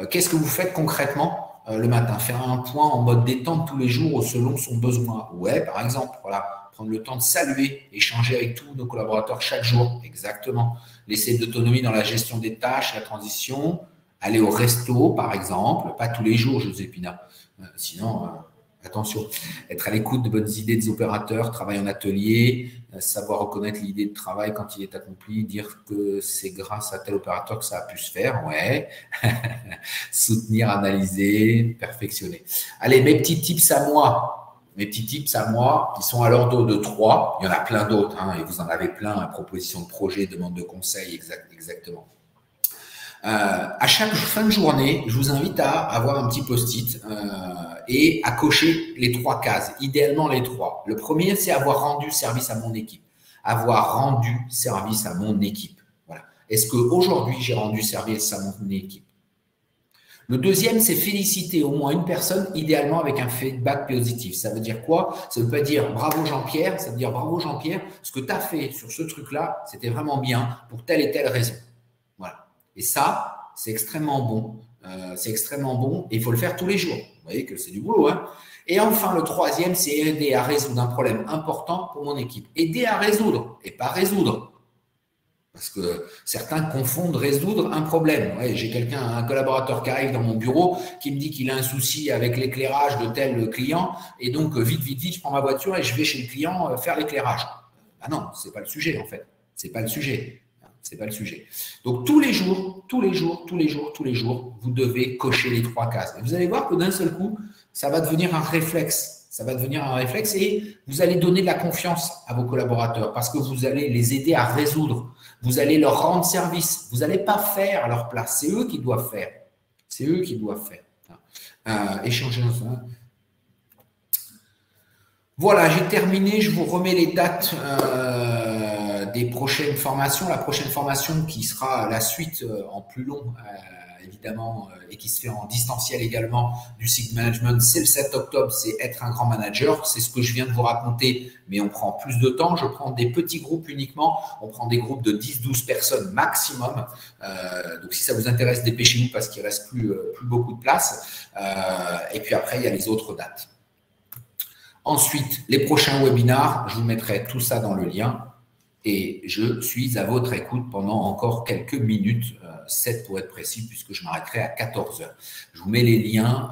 Qu'est-ce que vous faites concrètement le matin? Faire un point en mode détente tous les jours selon son besoin. Ouais, par exemple, voilà. Prendre le temps de saluer, échanger avec tous nos collaborateurs chaque jour. Exactement. Laisser de l'autonomie dans la gestion des tâches, la transition. Aller au resto, par exemple. Pas tous les jours, José Pina. Sinon, attention. Être à l'écoute de bonnes idées des opérateurs, travailler en atelier, savoir reconnaître l'idée de travail quand il est accompli, dire que c'est grâce à tel opérateur que ça a pu se faire. Ouais. Soutenir, analyser, perfectionner. Allez, mes petits tips à moi. Mes petits tips à moi, qui sont à l'ordre de 3. Il y en a plein d'autres, hein, et vous en avez plein, propositions de projet, demandes de conseils, exactement. À chaque fin de journée, je vous invite à avoir un petit post-it et à cocher les 3 cases, idéalement les 3. Le premier, c'est avoir rendu service à mon équipe. Avoir rendu service à mon équipe. Voilà. Est-ce qu'aujourd'hui, j'ai rendu service à mon équipe? Le deuxième, c'est féliciter au moins une personne, idéalement avec un feedback positif. Ça veut dire quoi? Ça ne veut pas dire bravo Jean-Pierre, ça veut dire bravo Jean-Pierre, ce que tu as fait sur ce truc-là, c'était vraiment bien pour telle et telle raison. Voilà. Et ça, c'est extrêmement bon. Et il faut le faire tous les jours. Vous voyez que c'est du boulot. Hein? Et enfin, le troisième, c'est aider à résoudre un problème important pour mon équipe. Aider à résoudre et pas résoudre. Parce que certains confondent résoudre un problème. Ouais, j'ai un collaborateur qui arrive dans mon bureau qui me dit qu'il a un souci avec l'éclairage de tel client et donc vite, je prends ma voiture et je vais chez le client faire l'éclairage. Ah non, c'est pas le sujet en fait. C'est pas le sujet. Donc tous les jours, vous devez cocher les 3 cases. Et vous allez voir que d'un seul coup, ça va devenir un réflexe. Et vous allez donner de la confiance à vos collaborateurs parce que vous allez les aider à résoudre. Vous allez leur rendre service. Vous n'allez pas faire à leur place. C'est eux qui doivent faire. Échanger ensemble. Voilà, j'ai terminé. Je vous remets les dates des prochaines formations. La prochaine formation qui sera la suite en plus long, évidemment, et qui se fait en distanciel également du cycle management, c'est le 7 octobre, c'est être un grand manager. C'est ce que je viens de vous raconter, mais on prend plus de temps. Je prends des petits groupes uniquement. On prend des groupes de 10-12 personnes maximum. Donc, si ça vous intéresse, dépêchez-vous parce qu'il ne reste plus beaucoup de place. Et puis après, il y a les autres dates. Ensuite, les prochains webinars, je vous mettrai tout ça dans le lien. Et je suis à votre écoute pendant encore quelques minutes, 7 pour être précis, puisque je m'arrêterai à 14 heures. Je vous mets les liens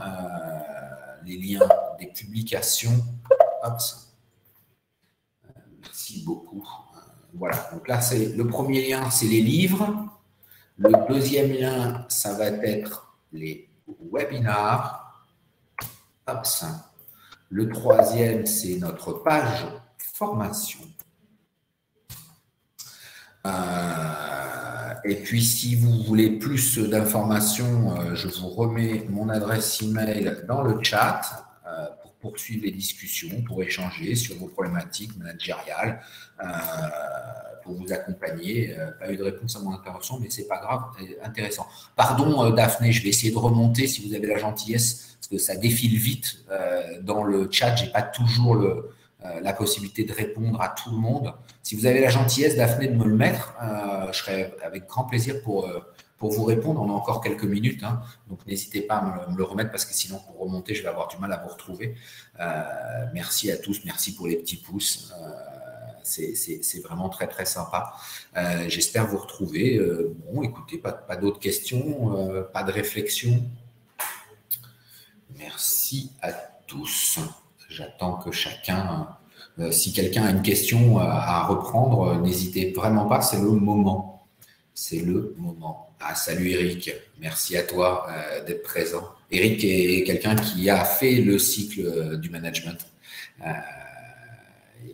des publications. Hop. Merci beaucoup. Voilà, donc là, le premier lien, c'est les livres. Le deuxième lien, ça va être les webinars. Hop. Le troisième, c'est notre page formation. Et puis, si vous voulez plus d'informations, je vous remets mon adresse email dans le chat pour poursuivre les discussions, pour échanger sur vos problématiques managériales, pour vous accompagner. Pas eu de réponse à mon intervention, mais c'est pas grave, c'est intéressant. Pardon, Daphné, je vais essayer de remonter si vous avez la gentillesse, parce que ça défile vite dans le chat. J'ai pas toujours la possibilité de répondre à tout le monde. Si vous avez la gentillesse, Daphné, de me le mettre, je serai avec grand plaisir pour vous répondre. On a encore quelques minutes, hein, donc n'hésitez pas à me le remettre parce que sinon, pour remonter, je vais avoir du mal à vous retrouver. Merci à tous, merci pour les petits pouces. C'est vraiment très, très sympa. J'espère vous retrouver. Bon, écoutez, pas d'autres questions, pas de réflexion. Merci à tous. J'attends que chacun, si quelqu'un a une question à reprendre, n'hésitez vraiment pas, c'est le moment. C'est le moment. Ah, salut Eric, merci à toi d'être présent. Eric est quelqu'un qui a fait le cycle du management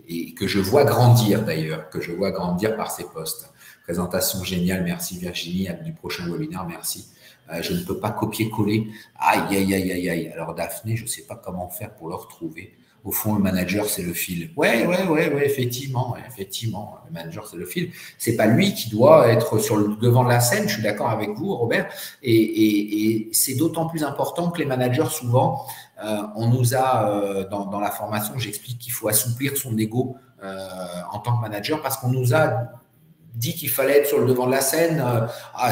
et que je vois grandir d'ailleurs, que je vois grandir par ses postes. Présentation géniale, merci Virginie, du prochain webinaire, merci. Je ne peux pas copier-coller. Aïe, aïe, aïe, aïe, aïe. Alors Daphné, je ne sais pas comment faire pour le retrouver. Au fond, le manager, c'est le fil. Ouais, effectivement, effectivement. Le manager, c'est le fil. C'est pas lui qui doit être sur le devant de la scène. Je suis d'accord avec vous, Robert. Et c'est d'autant plus important que les managers, souvent, on nous a, dans la formation, j'explique qu'il faut assouplir son ego en tant que manager parce qu'on nous a dit qu'il fallait être sur le devant de la scène,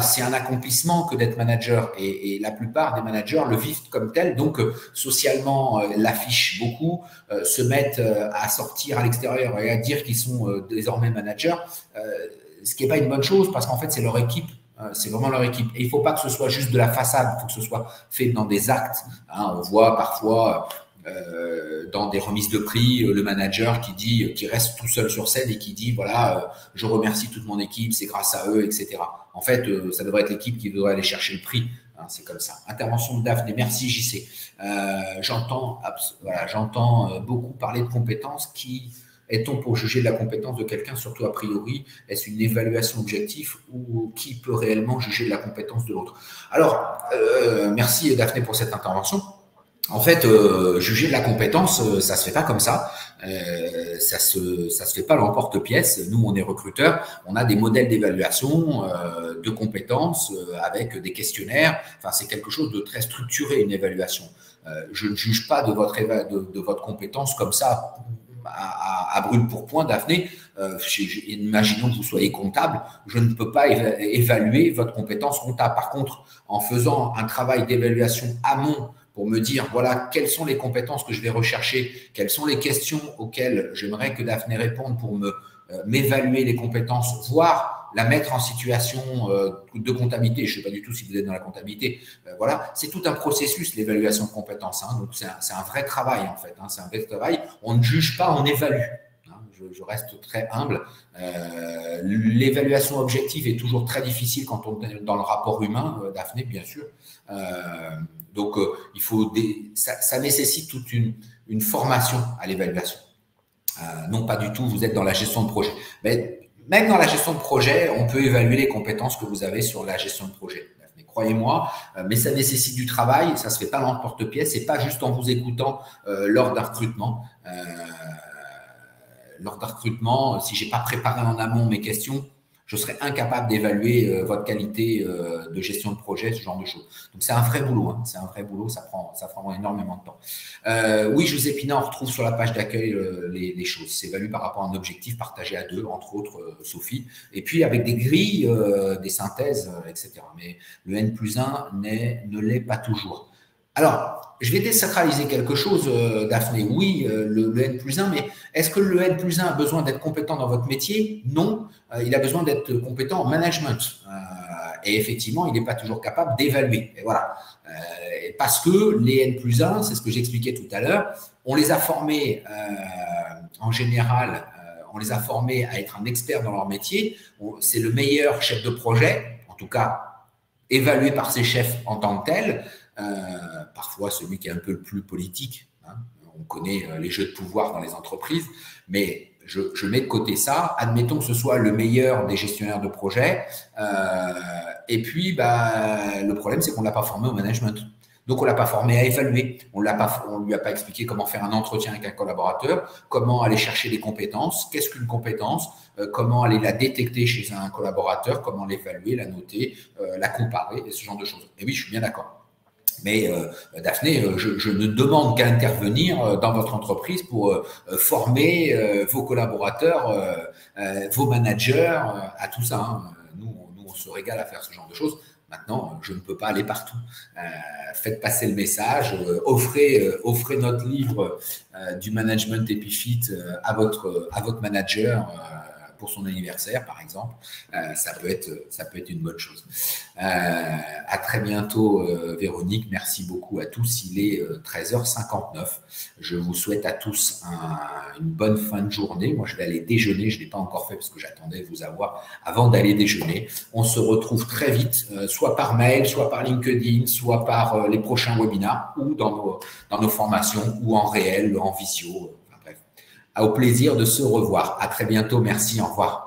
c'est un accomplissement que d'être manager. Et la plupart des managers le vivent comme tel, donc socialement l'affichent beaucoup, se mettent à sortir à l'extérieur et à dire qu'ils sont désormais managers, ce qui n'est pas une bonne chose parce qu'en fait c'est leur équipe. C'est vraiment leur équipe. Et il ne faut pas que ce soit juste de la façade, il faut que ce soit fait dans des actes. On voit parfois dans des remises de prix, le manager qui reste tout seul sur scène et qui dit voilà, je remercie toute mon équipe, c'est grâce à eux, etc. En fait, ça devrait être l'équipe qui devrait aller chercher le prix. C'est comme ça. Intervention de Daphné, merci JC. J'entends beaucoup parler de compétences. Qui est-on pour juger de la compétence de quelqu'un, surtout a priori? Est-ce une évaluation objective ou qui peut réellement juger de la compétence de l'autre? Alors, merci Daphné pour cette intervention. En fait, juger de la compétence, ça se fait pas comme ça. Ça se fait pas l'emporte-pièce. Nous, on est recruteurs, on a des modèles d'évaluation de compétences avec des questionnaires. Enfin, c'est quelque chose de très structuré, une évaluation. Je ne juge pas de votre compétence comme ça à brûle pour point, Daphné. Imaginons que vous soyez comptable, je ne peux pas évaluer votre compétence comptable. Par contre, en faisant un travail d'évaluation amont pour me dire, voilà, quelles sont les compétences que je vais rechercher, quelles sont les questions auxquelles j'aimerais que Daphné réponde pour m'évaluer les compétences, voire la mettre en situation de comptabilité. Je ne sais pas du tout si vous êtes dans la comptabilité. Voilà, c'est tout un processus, l'évaluation de compétences. Donc, c'est un vrai travail, en fait. C'est un vrai travail. On ne juge pas, on évalue. Je reste très humble. L'évaluation objective est toujours très difficile quand on est dans le rapport humain, Daphné, bien sûr. Donc, ça nécessite toute une formation à l'évaluation. Non, pas du tout, vous êtes dans la gestion de projet. Mais même dans la gestion de projet, on peut évaluer les compétences que vous avez sur la gestion de projet. Mais croyez-moi, mais ça nécessite du travail, ça ne se fait pas dans le porte-pièce, c'est pas juste en vous écoutant lors d'un recrutement. Lors d'un recrutement, si je n'ai pas préparé en amont mes questions, je serais incapable d'évaluer votre qualité de gestion de projet, ce genre de choses. Donc, c'est un vrai boulot. C'est un vrai boulot, ça prend énormément de temps. Oui, José Pina, on retrouve sur la page d'accueil les choses. C'est évalué par rapport à un objectif partagé à deux, entre autres, Sophie. Et puis, avec des grilles, des synthèses, etc. Mais le N+1 ne l'est pas toujours. Alors, je vais désacraliser quelque chose, Daphné. Oui, le N+1, mais est-ce que le N+1 a besoin d'être compétent dans votre métier? Non, il a besoin d'être compétent en management. Et effectivement, il n'est pas toujours capable d'évaluer. Et voilà. Parce que les N+1, c'est ce que j'expliquais tout à l'heure, on les a formés en général, on les a formés à être un expert dans leur métier. C'est le meilleur chef de projet, en tout cas évalué par ses chefs en tant que tel. Parfois celui qui est un peu le plus politique. On connaît les jeux de pouvoir dans les entreprises, mais je mets de côté ça. Admettons que ce soit le meilleur des gestionnaires de projet. Et puis, le problème, c'est qu'on ne l'a pas formé au management. Donc, on ne l'a pas formé à évaluer. On ne lui a pas expliqué comment faire un entretien avec un collaborateur, comment aller chercher des compétences, qu'est-ce qu'une compétence, comment aller la détecter chez un collaborateur, comment l'évaluer, la noter, la comparer, et ce genre de choses. Et oui, je suis bien d'accord. Mais Daphné, je ne demande qu'à intervenir dans votre entreprise pour former vos collaborateurs, vos managers, à tout ça. Nous, on se régale à faire ce genre de choses. Maintenant, je ne peux pas aller partout. Faites passer le message, offrez notre livre du management EpiFit à votre manager pour son anniversaire, par exemple, ça peut être une bonne chose. À très bientôt, Véronique. Merci beaucoup à tous. Il est 13h59. Je vous souhaite à tous une bonne fin de journée. Moi, je vais aller déjeuner. Je ne l'ai pas encore fait parce que j'attendais de vous avoir avant d'aller déjeuner. On se retrouve très vite, soit par mail, soit par LinkedIn, soit par les prochains webinars ou dans nos formations ou en réel, en visio. Enfin, bref, au plaisir de se revoir. À très bientôt. Merci. Au revoir.